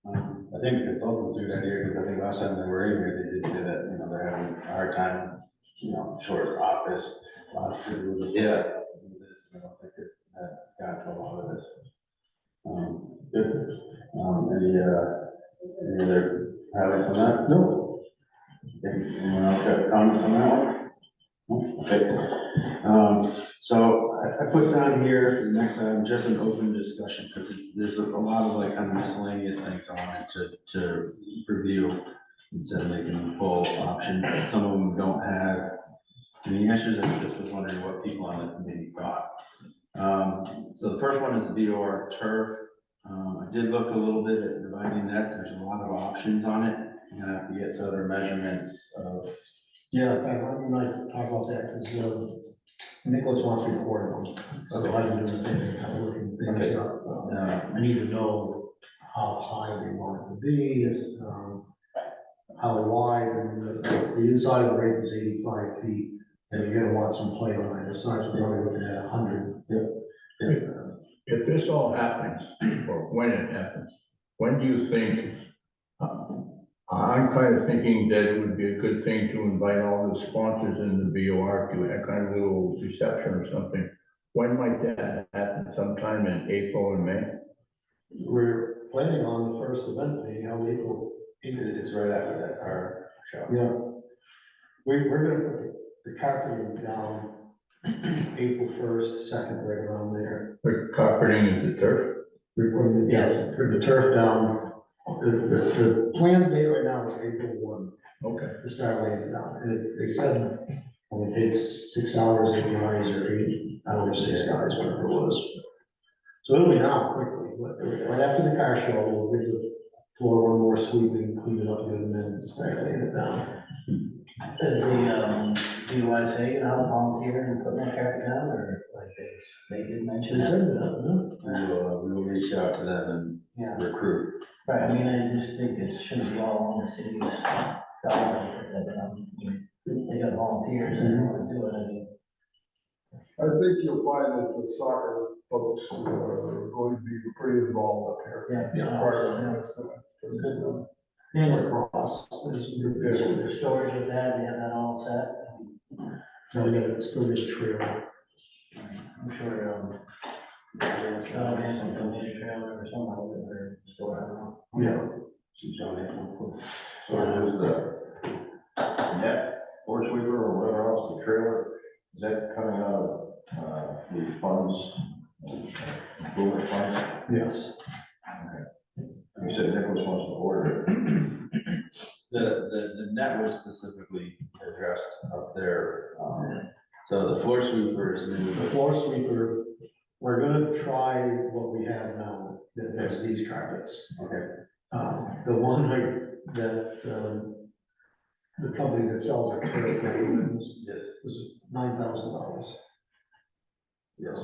I think the consultants do that here, because I think last time they were in here, they did say that, you know, they're having a hard time, you know, short of office. Last year was a- Yeah. This, I don't think it got to a lot of this. Good. Any other highlights on that? No. Anyone else got comments on that one? No? Okay. So I put down here, the next item, just an open discussion, because there's a lot of like kind of miscellaneous things I wanted to review instead of making them full options. Some of them don't have any answers, I just was wondering what people on the committee thought. So the first one is the BOR turf. I did look a little bit at dividing nets, there's a lot of options on it. You're gonna have to get other measurements of. Yeah, in fact, why don't I talk about that, because Nicholas wants to record them, so I can do the same thing, kind of looking things up. I need to know how high they want it to be, how wide, and the inside of the rake is 85 feet, and you're gonna want some play on either side, so we're probably looking at 100. If this all happens, or when it happens, when do you think, I'm kind of thinking that it would be a good thing to invite all the sponsors in the BOR to a kind of little reception or something. When might that happen? Sometime in April or May? We're planning on the first event being held April. It's right after that car show. Yeah. We're gonna put the carpeting down April 1st, 2nd, right around there. The carpeting is the turf? We're putting, put the turf down. The planned date right now is April 1, Okay. to start laying it down. And they said only takes 6 hours, 8 guys, or 8 hours, 6 guys, whatever it was. So it'll be down quickly, but right after the car show, we'll give the floor one more sweeping, clean it up good, and then start laying it down. Is the, DUIC gonna help volunteer and put that carpet down, or like they did mention They that? said that, no? We will reach out to them Yeah, and recruit. right, I mean, I just think it shouldn't be all on the city's dollar, they got volunteers and they wanna do it, I mean. I think you'll find that the soccer folks are going to be pretty involved up here. Yeah. Part of it. And lacrosse, there's There's storage with that, we have that all set. now we gotta still get a trailer. I'm sure, there's some donation trailer or something with their store, I don't know. Yeah. So there's the net, force sweeper, or whatever else, the trailer, is that coming out of, the funds, improvement funds? Yes. You said Nicholas wants to order it. The net was specifically addressed up there. So the floor sweeper is new. The floor sweeper, we're gonna try what we have now, that has these carpets. Okay. The one that, the company that sells the turf recommends Yes. was $9,000. Yes.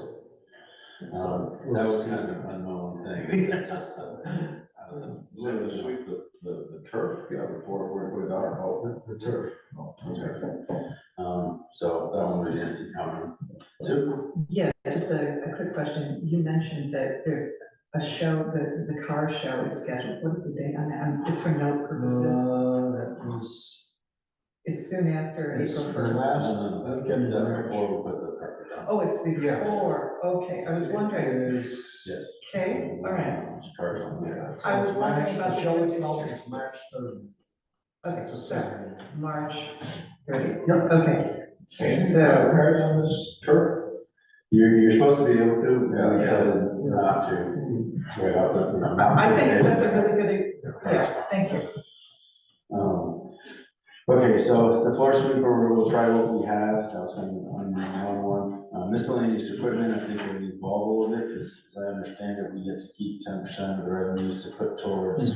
So, That was kind of an unknown thing. Literally sweep the turf, yeah, before we put it out, oh, the turf. So that one we didn't see coming. Super. Yeah, just a quick question. You mentioned that there's a show, the car show is scheduled. What's the date on that? It's for note purposes. That was It's soon after It's April the 1st. last weekend. That's before we put the carpet down. Oh, it's before, okay, I was wondering, Is. Yes. okay, all right. Carpet on, yeah. I was It's wondering March- about the the show vintage itself tree. is March 3rd. Okay, It's a so, Saturday. March 30th, Yep. okay, so, Carpet on this turf? You're supposed to be able to, we decided not to. Right out the, you know, not I think to- that's a really good, yeah, thank you. Okay, so the floor sweeper, we'll try what we have, that's on one. Miscellaneous equipment, I think we involve a little bit, because as I understand it, we get to keep 10% of the revenues to put towards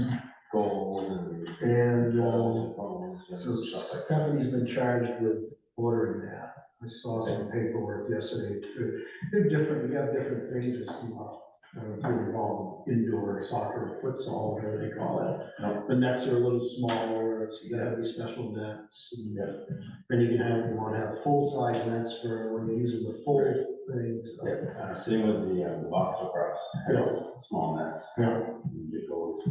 goals and. And, goals and phones and so stuff like that. Stephanie's been charged with ordering that. I saw some paperwork yesterday too. They're different, we have different things as well. Really all indoor soccer, futsal, whatever they call it. No. The nets are a little smaller, so you gotta have these special nets. And then you can have, you wanna have full-size nets for when you're using the full things. Yeah, same with the box lacrosse, small nets. Yeah. Big goals.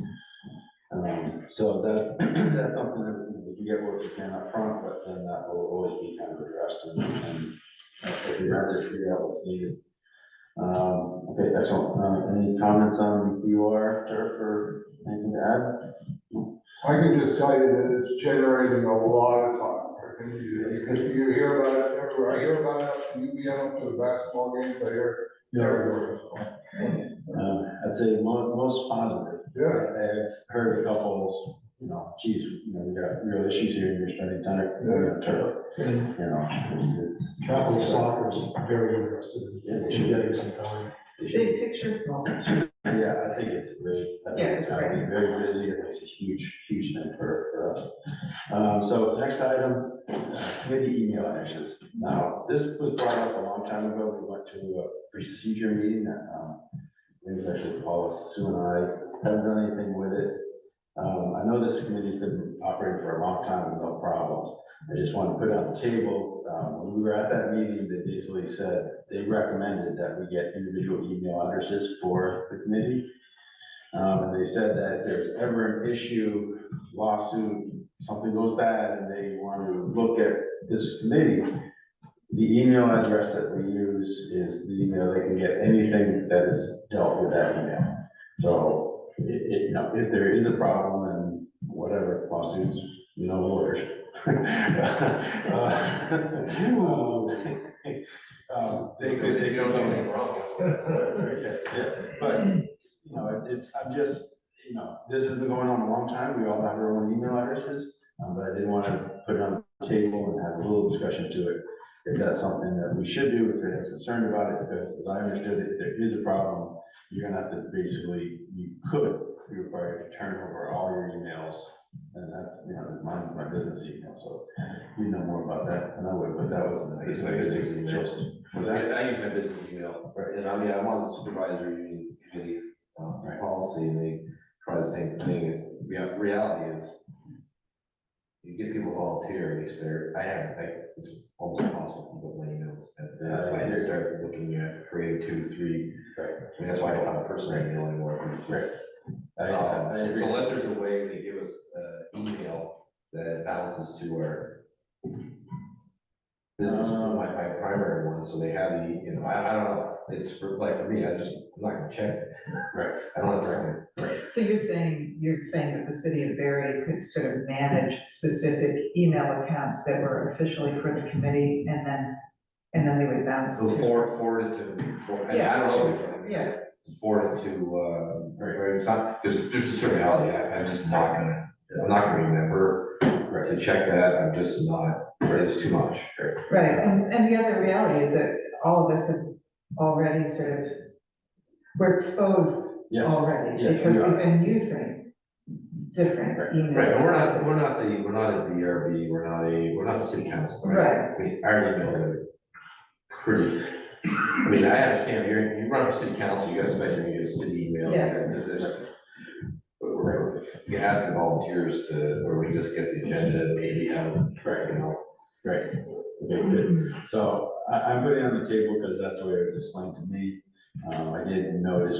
So that's something that we can get what we can up front, but then that will always be kind of addressed and if you have to figure out what's needed. Okay, excellent. Any comments on UR, turf, or anything to add? I can just tell you that it's generating a lot of talk. You hear about it everywhere. I hear about it, you be up to the basketball games, I hear everywhere. I'd say most positive. Yeah. I've heard a couple, you know, geez, you know, we got real issues here, and you're spending time on turf. And You know, it's. Catholic soccer is very interested in getting some time. Big picture, small picture. Yeah, I think it's great. I think Yeah, it's gonna be great. very busy, and it's a huge thing for us. So next item, committee email addresses. Now, this was brought up a long time ago. We went to a procedure meeting that, it was actually Paula, Sue and I haven't done anything with it. I know this committee's been operating for a long time with no problems. I just want to put it on the table. When we were at that meeting, they basically said, they recommended that we get individual email addresses for the committee. And they said that if there's ever an issue, lawsuit, something goes bad, and they want to look at this committee, the email address that we use is the email, they can get anything that is dealt with that email. So, you know, if there is a problem and whatever, lawsuits, you know, lawyers. They could, You don't know anything wrong. Yes, yes, but, you know, I'm just, you know, this has been going on a long time, we all have our own email addresses, but I didn't want to put it on the table and have a little discussion to it. If that's something that we should do, if you're concerned about it, because as I understood it, if there is a problem, you're gonna have to basically, you could be required to turn over all your emails. And that's, you know, mine's my business email, so you know more about that than I would, but that was I use my business email. I use my business email, right, and I mean, I'm on the supervisory union committee, policy, and they try the same thing. Reality is, you get people volunteer, at least it's almost impossible to keep up my emails. That's why I just started looking at creating 2, 3. Right. I mean, that's why I don't have a personal email anymore. It's just, I agree. so unless there's a way to give us email that balances to our business, my primary one, so they have the, you know, I don't know, it's for me, I'm not gonna check it. Right. I don't have time. Right. So you're saying that the city of Barre could sort of manage specific email accounts that were officially for the committee and then they would bounce So to. forward it to, and I don't know if we can. Yeah. Forward it to, right, it's not, there's just a reality, I'm not gonna remember to check that, I'm just not, it's too much. Right, and the other reality is that all of us have already we're exposed Yes. already, Yes, because we are. we've been using different email. Right, but we're not addresses. a DRB, we're not the city council. Right. I mean, our emails are pretty, I mean, I understand, you run for city council, you gotta spend, you get a city email. Yes. You're asking volunteers to, or we just get the agenda and maybe have, you know. Right. Okay, good. So I'm putting it on the table because that's the way it was explained to me. I didn't notice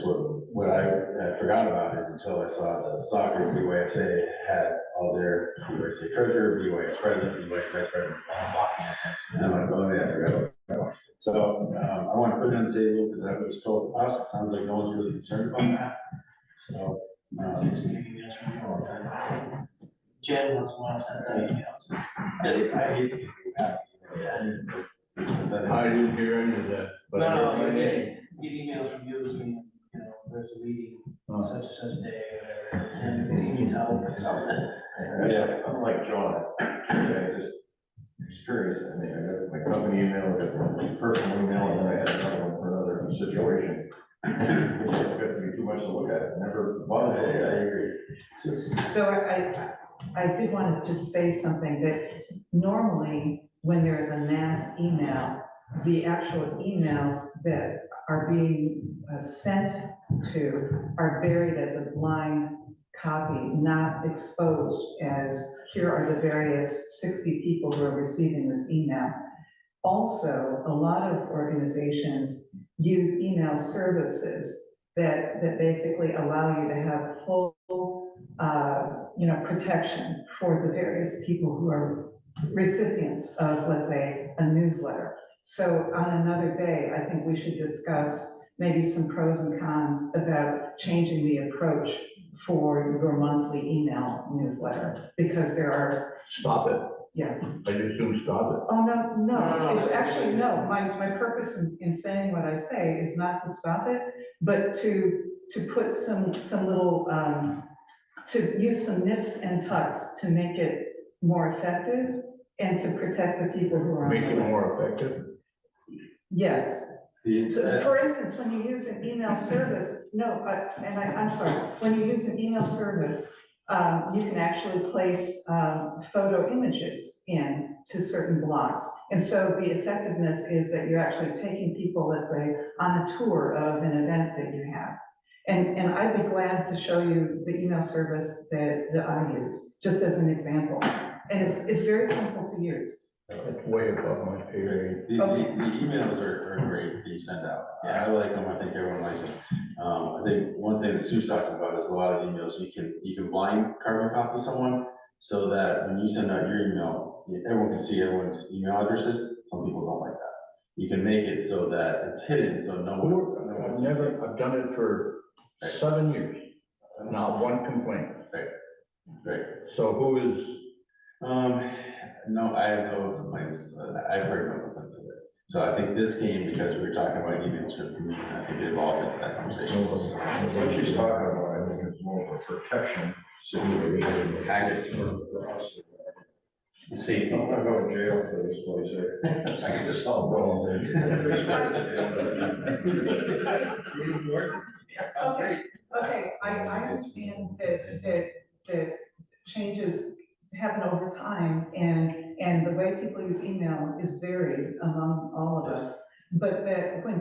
what I forgot about it until I saw the soccer, the way I say, had all their, BYC treasurer, BYS president, BYS vice president, all walking at them. And I'm like, oh yeah, I forgot about that. So, I want to put it on the table because that was told to us. It sounds like no one's really concerned about that. So, It's getting emails from you all the time. Jen once in a while sends out emails. I hate to I didn't hear any of that, but I heard my name. Get emails from you saying, you know, there's a meeting on Oh. such and such day, or whatever, and he needs help or something. Yeah, I'm like John, I just experienced, I mean, I got my company email, I got my personal email, and then I had another one for another situation. It got to be too much to look at, never bothered. I agree. So I did want to just say something that normally when there is a mass email, the actual emails that are being sent to are buried as a blind copy, not exposed as here are the various 60 people who are receiving this email. Also, a lot of organizations use email services that basically allow you to have full, protection for the various people who are recipients of, let's say, a newsletter. So on another day, I think we should discuss maybe some pros and cons about changing the approach for your monthly email newsletter, because there are, Stop it. yeah. I just soon stop it. Oh, no, No, it's no. actually, no, my purpose in saying what I say is not to stop it, but to put some little, to use some nips and tucks to make it more effective and to protect the people who are on the Make list. it more effective. Yes. So for instance, when you use an email service, I'm sorry, when you use an email service, you can actually place photo images in to certain blocks. And so the effectiveness is that you're actually taking people, let's say, on a tour of an event that you have. And I'd be glad to show you the email service that I use, just as an example. And it's very simple to use. It's way above my pay grade. The emails are great that you send out. I like them. I think everyone likes them. I think one thing that Sue's talking about is a lot of emails, you can blind carbon copy someone so that when you send out your email, everyone can see everyone's email addresses. Some people don't like that. You can make it so that it's hidden, so no one sees it. I've done it for 7 years, not one complaint. Right. So who is, No, I have no complaints. I've heard no complaints of it. So I think this came because we were talking about emails from the community, and I think it evolved into that conversation. What she's talking about, I think, is more of a protection situation. Package. For us. Safety. I'm gonna go to jail for this place, I can just stop going Okay, I understand that changes happen over time and the way people use email is varied among all of us. But that when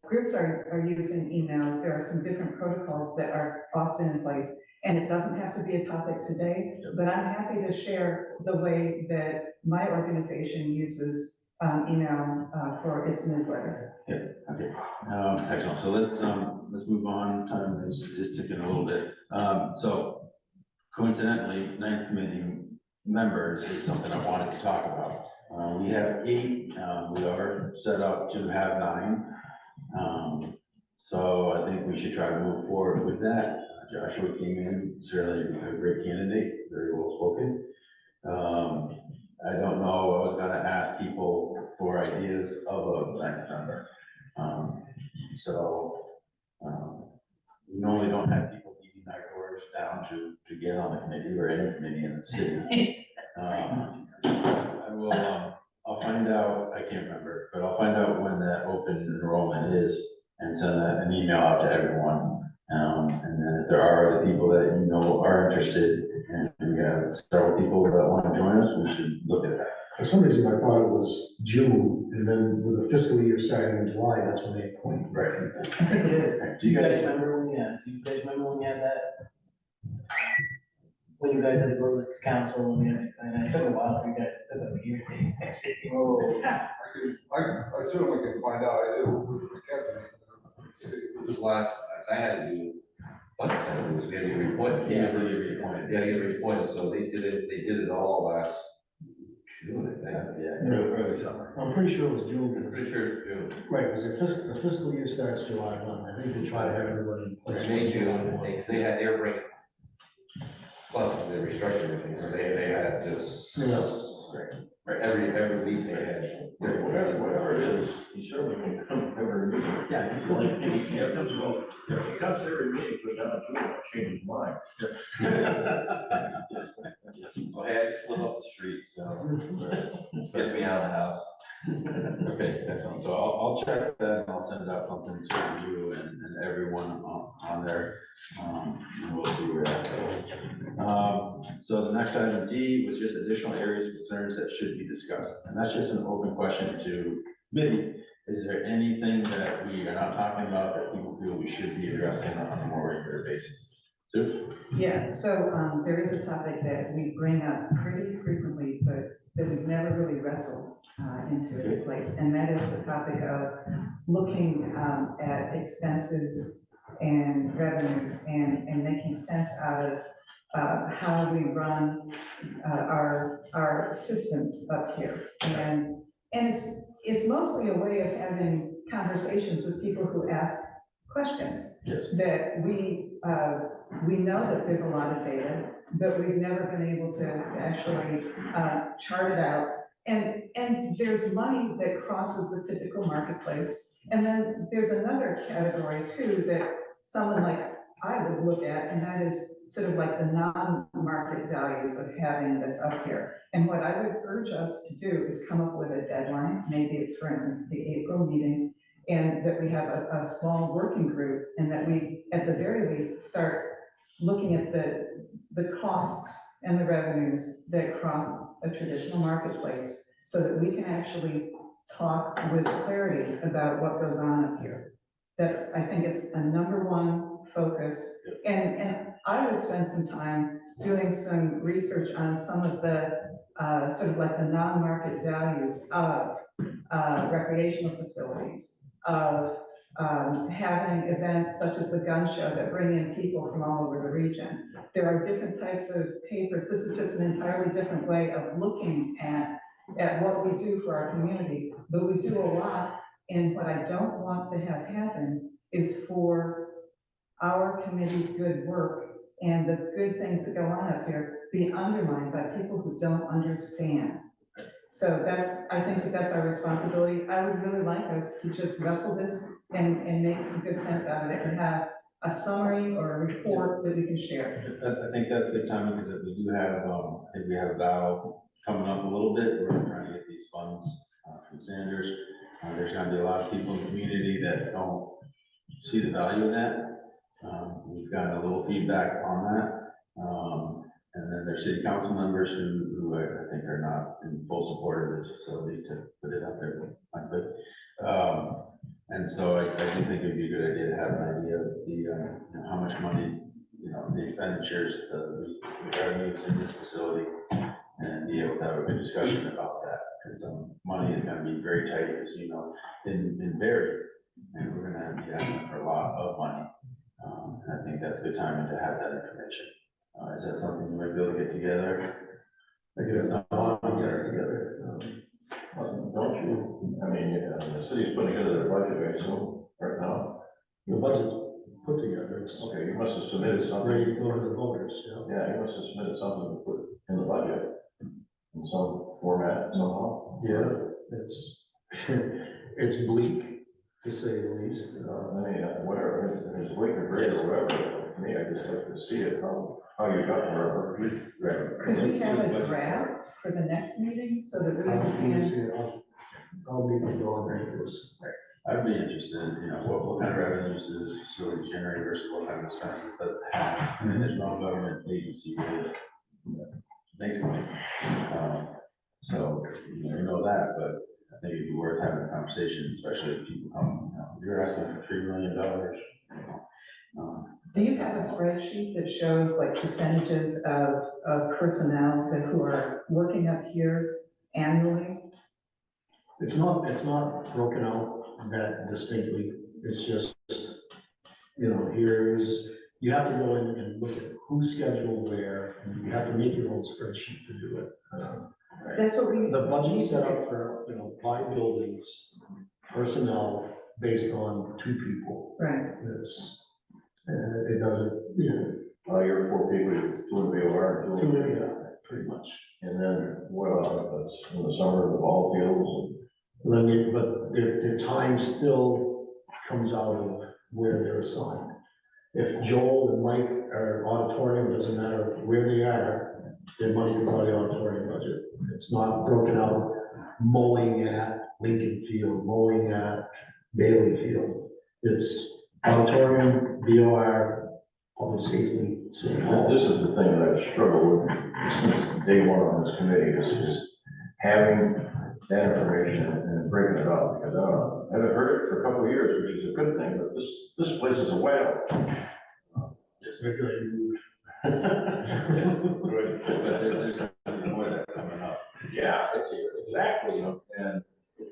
groups are using emails, there are some different protocols that are often in place. And it doesn't have to be a topic today, but I'm happy to share the way that my organization uses email for its newsletters. Okay, excellent. So let's move on. Time is ticking a little bit. So coincidentally, ninth committee members is something I wanted to talk about. We have 8, we are set up to have 9. So I think we should try to move forward with that. Joshua came in, certainly a great candidate, very well spoken. I don't know, I was gonna ask people for ideas of a ninth member. We normally don't have people beating our doors down to get on the committee or any committee in the city. I will, I'll find out, I can't remember, but I'll find out when that open enrollment is and send an email out to everyone. And then if there are other people that you know are interested, and we have several people that want to join us, we should look at that. For some reason, I thought it was June, and then with the fiscal year starting in July, that's when they appoint. Right. I think it is. Do you guys remember when you had that? When you guys had to go to the council and it took a while for you guys, it took a year to actually. Oh. I certainly can find out, I did with Mackenzie. It was last, I had to do like I said, we had to get reappointed. Yeah, until you reappointed. Yeah, get reappointed, so they did it all last June, I think. Yeah, early summer. I'm pretty sure it was June. I'm pretty sure it's June. Right, because the fiscal year starts July 1. I think they try to have everybody in place. May, June, because they were bringing, plus they restructured everything, so they had just, right, every week they had different. Whatever it is, he certainly can come every meeting. Yeah. He comes, well, if he comes every meeting, but not change his mind. Well, hey, I just live up the street, so this gets me out of the house. Okay, excellent. So I'll check that, and I'll send out something to you and everyone on there. And we'll see where that goes. So the next item D was just additional areas of concerns that should be discussed. And that's just an open question to committee. Is there anything that we are not talking about that people feel we should be addressing on a more regular basis? Sue? Yeah, so there is a topic that we bring up pretty frequently, but that we've never really wrestled into its place. And that is the topic of looking at expenses and revenues and making sense out of how we run our systems up here. And it's mostly a way of having conversations with people who ask questions. Yes. That we know that there's a lot of data, but we've never been able to actually chart it out. And there's money that crosses the typical marketplace. And then there's another category too that someone like I would look at, and that is sort of like the non-market values of having this up here. And what I would urge us to do is come up with a deadline. Maybe it's, for instance, the April meeting, and that we have a small working group, and that we, at the very least, start looking at the costs and the revenues that cross a traditional marketplace, so that we can actually talk with clarity about what goes on up here. I think it's a #1 focus. And I would spend some time doing some research on some of the sort of like the non-market values of recreational facilities, of having events such as the gun show that bring in people from all over the region. There are different types of papers. This is just an entirely different way of looking at what we do for our community, but we do a lot. And what I don't want to have happen is for our committee's good work and the good things that go on up here be undermined by people who don't understand. So I think that's our responsibility. I would really like us to just wrestle this and make some good sense out of it and have a summary or a report that we can share. I think that's good timing, because if we do have, I think we have a battle coming up a little bit. We're trying to get these funds from Sanders. There's gonna be a lot of people in the community that don't see the value in that. We've gotten a little feedback on that. And then there's city council members who I think are not in full support of this facility, to put it out there frankly. And so I do think it'd be a good idea to have an idea of the, how much money, the expenditures, the revenues in this facility, and be able to have a good discussion about that, because money is gonna be very tight, as you know, in Barre, and we're gonna be asking for a lot of money. And I think that's a good timing to have that information. Is that something you might be able to get together? I get it, together. Don't you, I mean, the city's putting together their budget, right, so, right now. The budget's put together, it's Okay, you must have submitted something. ready to go to the voters, Yeah, you must have submitted something to put in the budget in some format somehow. Yeah, it's bleak, to say the least. I mean, whatever, it's weight or grade or whatever, to me, I just like to see it, how you got wherever. Right. Could we have a draft for the next meeting so that we understand? I'll meet with Dawn after this. I'd be interested in, what kind of revenues does this facility generate versus what kind of expenses does it have? I mean, there's no government agency really that makes money. So, you never know that, but I think it'd be worth having a conversation, especially if people come, you're asking for $3 million. Do you have a spreadsheet that shows like percentages of personnel who are working up here annually? It's not broken out that distinctly. It's just, here's you have to go in and look at who's scheduled where, and you have to make your own spreadsheet to do it. That's what we. The budget's set up for, 5 buildings, personnel based on 2 people. Right. It's, it doesn't, You're 4 people, 2 in VOR, 2 in yeah, pretty much. And then what else? That's in the summer, the ball fields But their time still comes out of where they're assigned. If Joel and Mike are auditorium, doesn't matter where they are, their money comes out of the auditorium budget. It's not broken out mowing at Lincoln Field, mowing at Bailey Field. It's auditorium, VOR, public safety, city hall. This is the thing that I've struggled with since day one on this committee, is having that information and breaking it up, because I don't know, I haven't heard it for a couple of years, which is a good thing, but this place is a whale. Just regulated. Good, but there's more that coming up. Yeah, exactly, and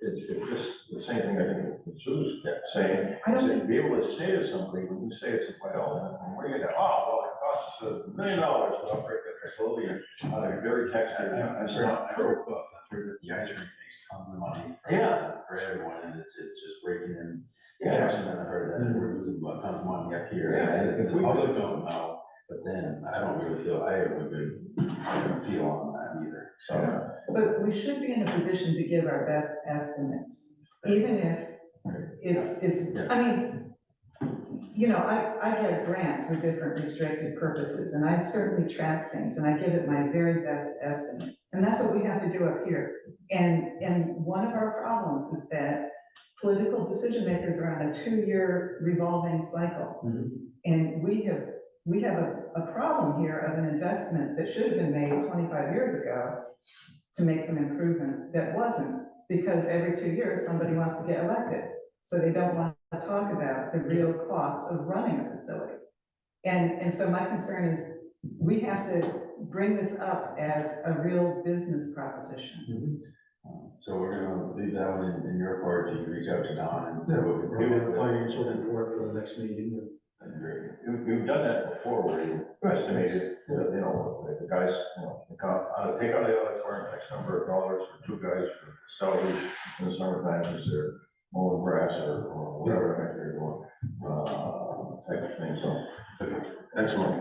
it's just the same thing I think Sue's saying, I don't is to be able to say to somebody, when you say it's a whale, and where you go, well, it costs us $1 million to operate that facility, and very taxpayer, that's not true. The ice rink makes tons of money. Yeah. For everyone, and it's just breaking in. Yeah. I've heard that we're losing tons of money up here. Yeah. And the public don't know, but then I don't really feel, I have a good feel on that either, so. But we should be in a position to give our best estimates, even if I mean, I get grants for different restricted purposes, and I certainly track things, and I give it my very best estimate. And that's what we have to do up here. And one of our problems is that political decision makers are on a 2-year revolving cycle. Mhm. And we have a problem here of an investment that should have been made 25 years ago to make some improvements that wasn't, because every 2 years, somebody wants to get elected. So they don't want to talk about the real costs of running a facility. And so my concern is we have to bring this up as a real business proposition. So we're gonna leave that one in your court, you can reach out to Don and say what we We'll do. have a financial report for the next meeting. We've done that before, where you estimated, the guys, take out the auditorium, X number of dollars for 2 guys for salaries in the summertime, because they're mowing grass or whatever they're doing, type of thing, so. Excellent.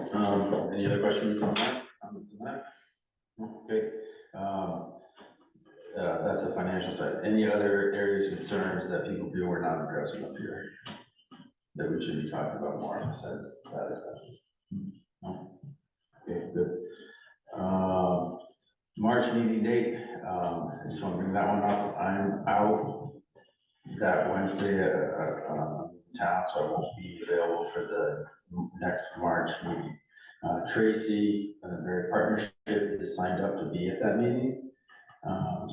Any other questions on that? Comments on that? Okay. That's the financial side. Any other areas, concerns that people feel we're not addressing up here? That we should be talking about more in the sense that expenses? No? Okay, good. March meeting date, I just want to bring that one up. I'm out that Wednesday town, so I won't be available for the next March meeting. Tracy, Barre Partnership, is signed up to be at that meeting.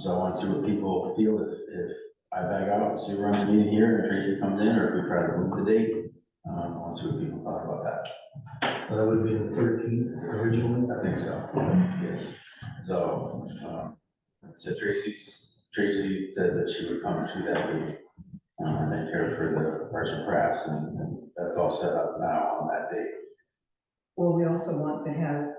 So I want to see what people feel if I back out, Sue runs the meeting here, and Tracy comes in, or if we try to move the date. I want to see what people thought about that. That would be the 13th originally. I think so, yes. So, so Tracy said that she would come to that meeting. And take care for the arts and crafts, and that's all set up now on that date. Well, we also want to have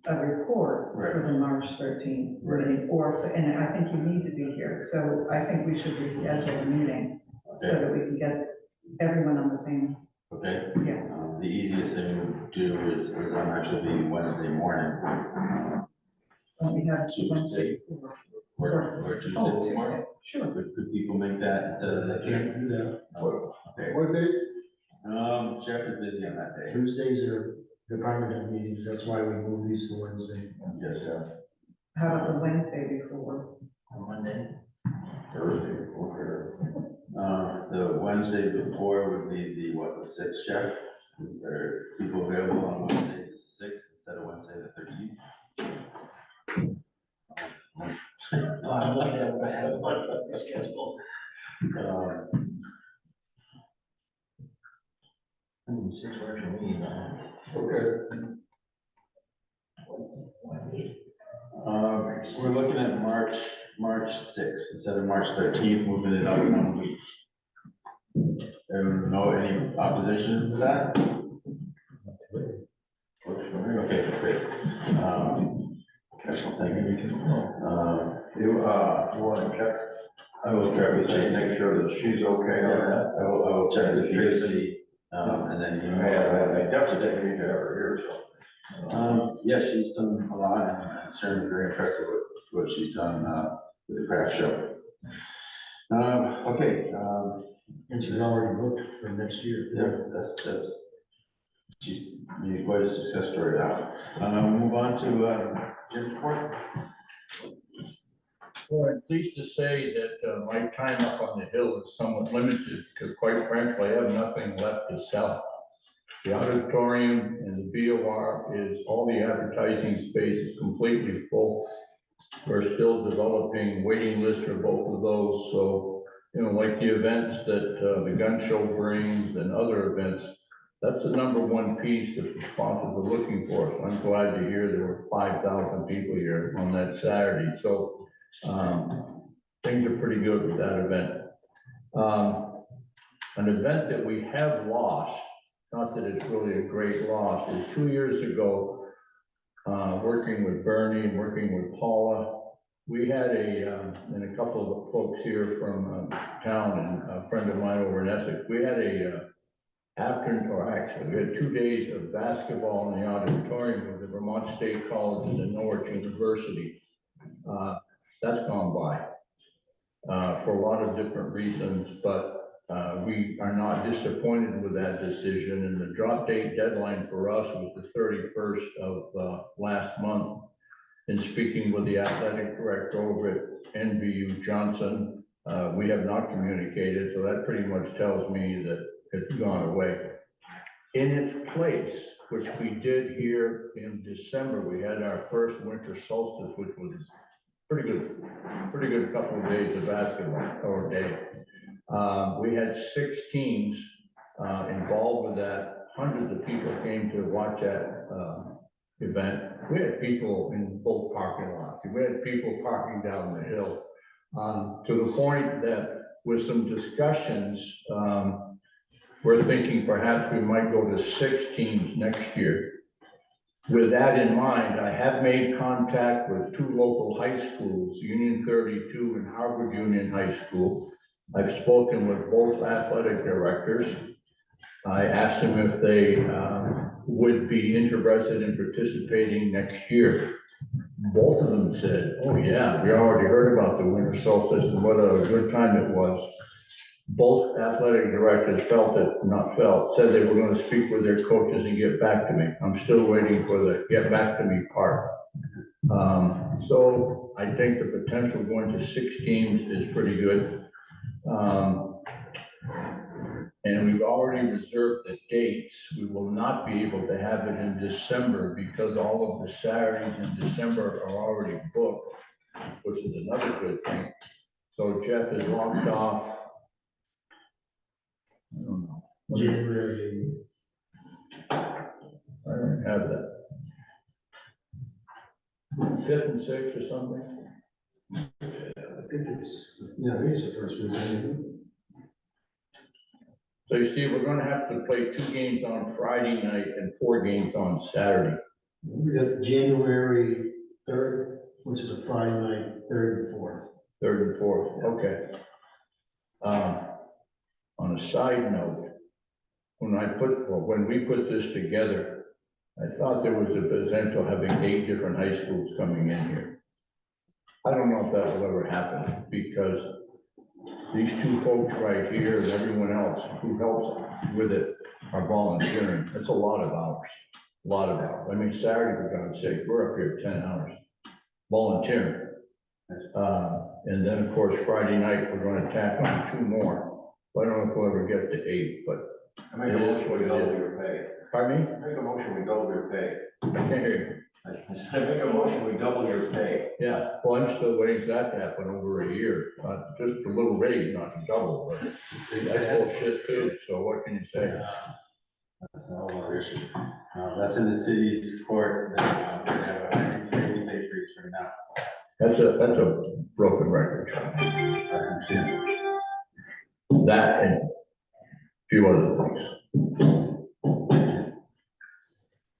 a report for the March 13th meeting, and I think you need to be here. So I think we should reschedule the meeting so that we can get everyone on the same. Okay. Yeah. The easiest thing to do is I'm actually leaving Wednesday morning. We have Tuesday. Or Tuesday morning. Tuesday, sure. Could people make that instead of that? Can't do that. Okay. What date? Jeff is busy on that day. Tuesdays are department head meetings, that's why we move these to Wednesday. Yes, sir. How about the Wednesday before? On Monday. Thursday, or The Wednesday before would be the 6th, Jeff? Is there people available on Wednesday the 6th instead of Wednesday the 13th? Oh, I'm looking at what I have on my schedule. Six works for me. Okay. We're looking at March 6th instead of March 13th, moving it up 1 week. No, any opposition to that? Excellent, thank you. You want to check? I will check with Tracy. Make sure that she's okay on that. I will check with Tracy, and then you may have, I definitely think we need to have her here, so. Yeah, she's done a lot, and I'm certainly very impressed with what she's done, with the craft show. Okay, And she's already booked for next year. yeah, that's, she's made quite a success story now. Move on to, Jim's report. Well, I'm pleased to say that my time up on the hill is somewhat limited, because quite frankly, I have nothing left to sell. The auditorium and the BOR is, all the advertising space is completely full. We're still developing waiting lists for both of those, so, you know, like the events that the gun show brings and other events, that's the number one piece that the sponsors are looking for. So I'm glad to hear there were 5,000 people here on that Saturday. So things are pretty good with that event. An event that we have lost, not that it's really a great loss, is 2 years ago, working with Bernie and working with Paula, we had and a couple of folks here from town and a friend of mine over in Essex, we had we had 2 days of basketball in the auditorium of the Vermont State Colleges and Norwich University. That's gone by for a lot of different reasons, but we are not disappointed with that decision. And the drop date deadline for us was the 31st of last month. In speaking with the athletic director over at NVU Johnson, we have not communicated, so that pretty much tells me that it's gone away. In its place, which we did here in December, we had our first winter solstice, which was pretty good couple of days of basketball or day. We had 6 teams involved with that. Hundreds of people came to watch that event. We had people in both parking lots. We had people parking down the hill, to the point that with some discussions, we're thinking perhaps we might go to 6 teams next year. With that in mind, I have made contact with 2 local high schools, Union 32 and Harvard Union High School. I've spoken with both athletic directors. I asked them if they would be interested in participating next year. Both of them said, oh yeah, we already heard about the winter solstice and what a good time it was. Both athletic directors said they were going to speak with their coaches and get back to me. I'm still waiting for the get back to me part. So I think the potential going to 6 teams is pretty good. And we've already reserved the dates. We will not be able to have it in December because all of the Saturdays in December are already booked, which is another good thing. So Jeff is locked off. I don't know. January. I don't have that. 5th and 6th or something. I think it's the first weekend. So you see, we're gonna have to play 2 games on Friday night and 4 games on Saturday. We got January 3rd, which is a Friday night, 3rd and 4th. 3rd and 4th, okay. On a side note, when we put this together, I thought there was a potential having 8 different high schools coming in here. I don't know if that will ever happen because these 2 folks right here and everyone else who helps with it are volunteering. It's a lot of hours, I mean, Saturday, for God's sake, we're up here 10 hours volunteering. And then, of course, Friday night, we're going to tack on 2 more. I don't know if we'll ever get to 8, but I make a motion, we double your pay. pardon me? I make a motion, we double your pay. I can't hear you. I make a motion, we double your pay. Yeah, well, I'm still waiting for that to happen over a year, just a little raise, not to double, but that's bullshit too, so what can you say? That's not one issue. That's in the city's court, we're gonna have a pay freeze right now. That's a broken record. That and a few other things.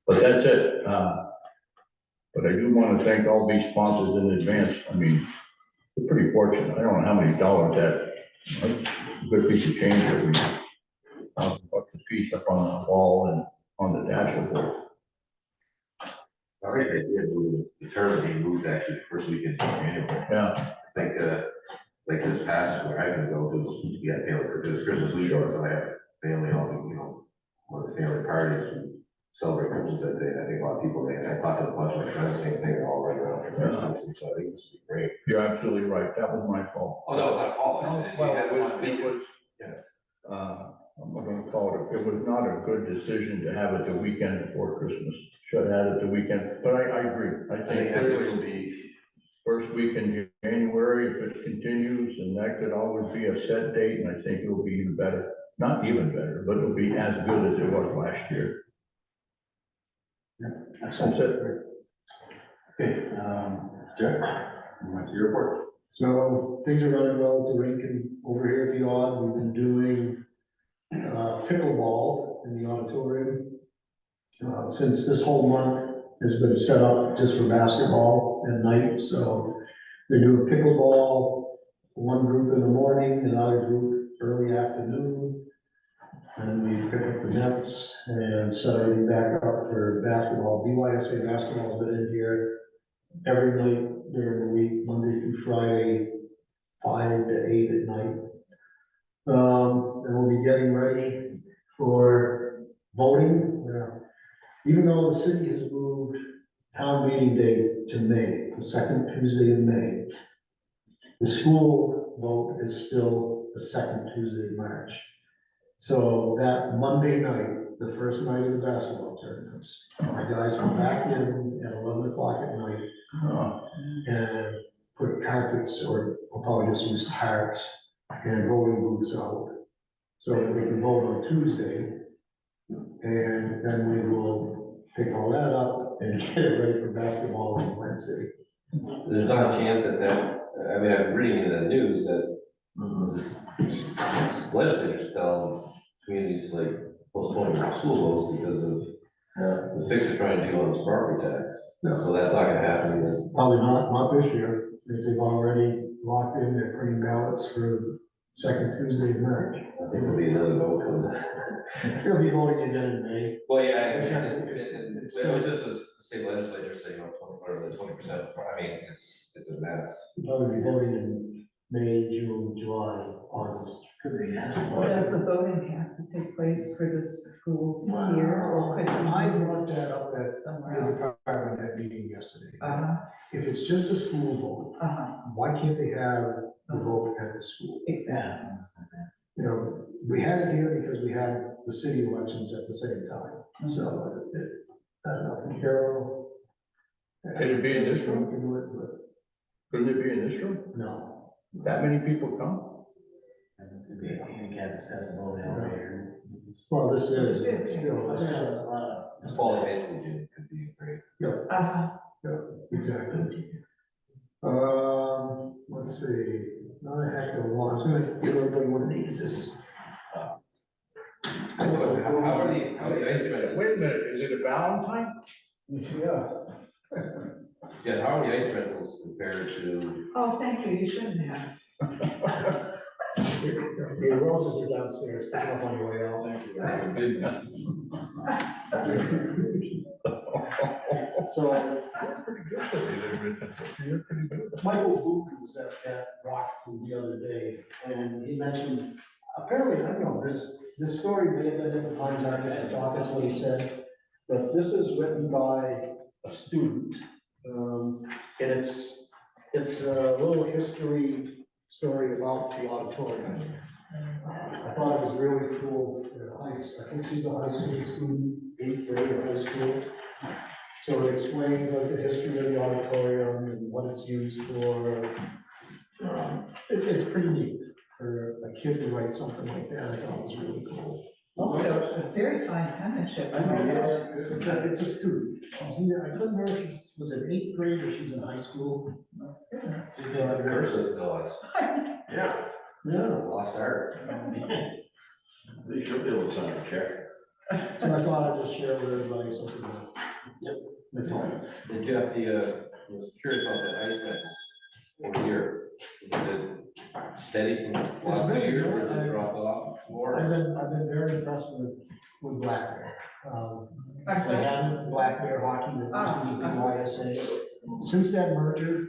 But that's it. But I do want to thank all these sponsors in advance. I mean, we're pretty fortunate. I don't know how many dollars that, a good piece of change that we, $1,000 a piece up on the wall and on the dashboard. I like the idea of the term being moved actually the first weekend in January. Yeah, I think, like this past where I can go, because we got family, it was Christmas week, so I have family, all the, one of the family parties, who celebrate Christmas that day. I think a lot of people, I talked to a bunch of my friends, same thing, they're all right around for Christmas, and so I think this would be great. you're absolutely right. That was my fault. Oh, no, it's not fault. Well, it was, I'm not gonna call it was not a good decision to have it the weekend before Christmas. Should have had it the weekend, but I agree. I I think think this clearly will be, first week in January, if it continues, and that could always be a set date, and I think it'll be even better. Not even better, but it'll be as good as it was last year. That's it. Okay, Jeff, you want to your report? So things are running well at the rink and over here at the Aud. We've been doing pickleball in the auditorium. Since this whole month has been set up just for basketball at night, so they're doing pickleball, one group in the morning, another group early afternoon. And we pick up the nets and set everything back up for basketball. BYSA basketball's been in here every night during the week, Monday through Friday, 5 to 8 at night. And we'll be getting ready for voting. Even though the city has moved town meeting date to May, the second Tuesday in May, the school vote is still the second Tuesday in March. So that Monday night, the first night of the basketball tournaments, our guys come back in at 11 o'clock at night and put carpets, or we'll probably just use tarps and rolling booths out, so that we can vote on Tuesday. And then we will pick all that up and get it ready for basketball on Wednesday. there's not a chance that, I mean, I'm reading in the news that this legislators telling communities like postponing their school votes because of the fix they're trying to do on this property tax. So that's not gonna happen. Probably not this year, because they've already locked in their printing ballots for second Tuesday in March. I think there'll be another vote coming. They'll be voting again in May. Well, yeah, it was just the state legislature saying, 20%, I mean, it's a mess. They'll probably be voting in May, June, July, August. Does the voting have to take place for the schools here, or could it be I brought that up at somewhere the else? department head meeting yesterday. Uh-huh, If it's just a school vote, why can't they have the vote at the school? exactly. You know, we had it here because we had the city elections at the same time, so I don't know, Carol. Could it be in this room? Can do it, but Couldn't it be in this room? no. That many people come? And it's gonna be a handicap accessible elevator. Well, this is, This is- still, There's a lot of This quality high school gym could be great. Uh-huh. exactly. Let's see, not a heck of a lot, I'm gonna give everybody one of these, this. How are the ice rentals? Wait a minute, is it a Valentine? Yeah. Yeah, how are the ice rentals compared to, Oh, thank you, you shouldn't have. The roses are downstairs, pick them up on your way out. So, Michael Bucher was at Rockford the other day, and he mentioned, apparently, I don't know, this story may have been in the Times Argus, I thought that's what he said, but this is written by a student, and it's a little history story about the auditorium. I thought it was really cool, I think she's a high school student, 8th grade of high school. So it explains like the history of the auditorium and what it's used for. It's pretty neat for a kid to write something like that. I thought it was really cool. Also, a very fine penmanship. It's a student. She's either, I couldn't remember if she was in 8th grade or she's in high school. Goodness. cursive, no, Yeah. lost art. They should be able to sign a check. So I thought I'd just share with everybody something that. Yep. That's all. And Jeff, I was curious about the ice rentals over here. Is it steady from the last few been years, good. or has it dropped off more? I've been very impressed with Black Bear. They Excellent. had Black Bear hockey that used to be BYSA. Since that merger,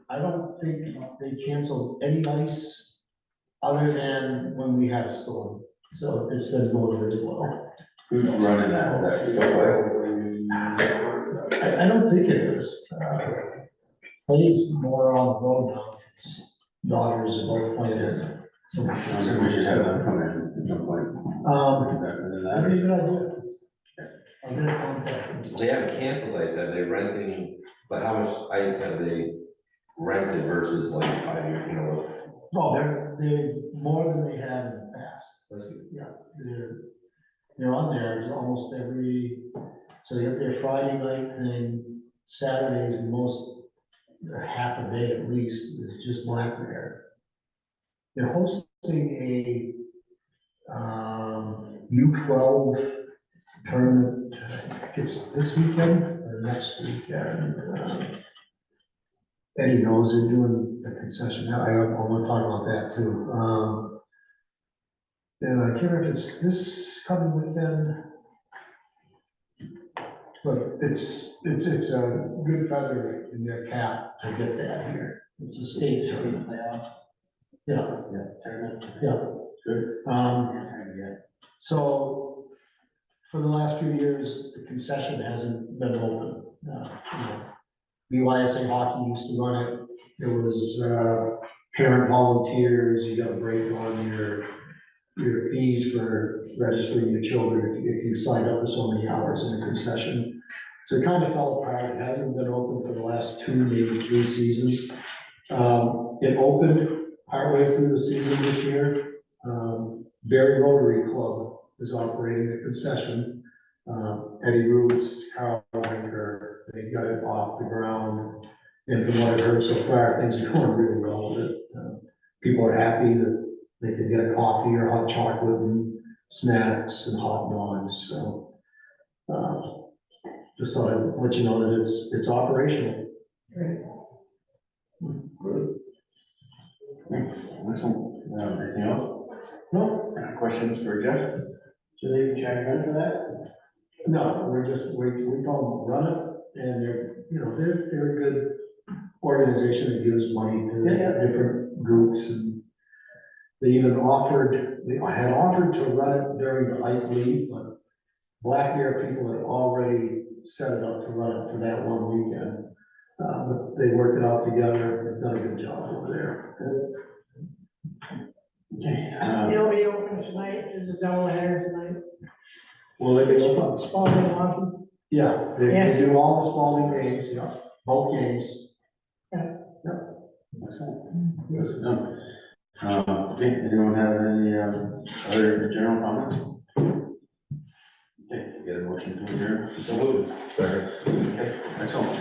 I don't think they canceled any ice other than when we had a storm. So it's been going really well. Who's running that? Is that so? I don't think it is. He's more on the road now. His daughters are both playing it. So We should have them come in at some point. That'd be a good idea. I'll get a contact. They haven't canceled ice, have they renting, but how much ice have they rented versus like 5 years, you know? Oh, they're more than they have in the past. That's good. Yeah, they're on there almost every, so they have their Friday night thing, Saturdays, half a day at least, is just Black Bear. They're hosting a, U12 tournament, it's this weekend or next weekend. Eddie knows they're doing the concession, I want to talk about that too. And I can't remember if it's this coming weekend. But it's a good feather in their cap to get that here. It's a state tournament. Yeah, Tournament. yeah. Good. So for the last few years, the concession hasn't been open. BYSA hockey used to run it. There was, parent volunteers, you got a break on your fees for registering your children if you signed up for so many hours in a concession. So it kind of fell apart. It hasn't been open for the last 2, maybe 3 seasons. It opened partway through the season this year. Barre Rotary Club is operating the concession. Eddie Roots, Carl Winker, they got it off the ground. And from what I've heard so far, things are going really well with it. People are happy that they can get a coffee or hot chocolate and snacks and hot dogs, so. Just thought I'd let you know that it's operational. Great. Good. Excellent. Anything else? No, Questions for Jeff? So they charge rent for that? no, we call them run it, and they're a good organization that gives money to different groups, and they even had offered to run it during the Ike League, but Black Bear people had already set it up to run it for that one weekend. But they worked it out together, they've done a good job over there. Okay. You'll be open tonight, is a double header tonight? Will they be open? Spalding hockey? Yeah, they do all the Spalding games, yeah, both games. Excellent. Yes, no. Okay, anyone have any, other general comments? Okay, get a motion to adjourn. So moved. Second. Okay, excellent.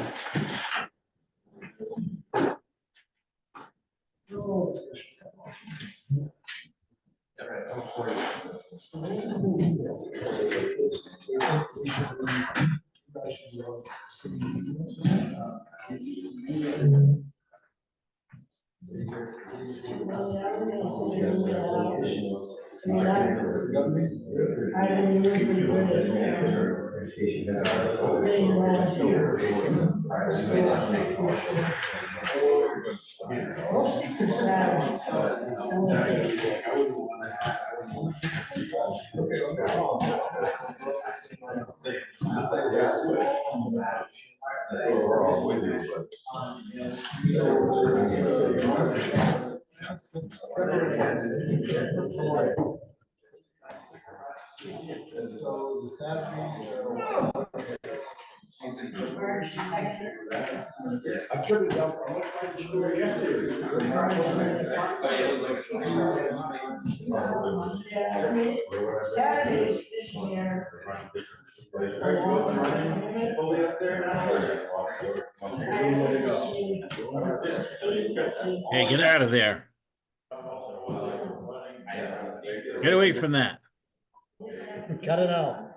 So the Saturdays are. I took it down, I went by the store yesterday. Saturdays traditionally are. Fully up there now? Hey, get out of there. Get away from that. Cut it out.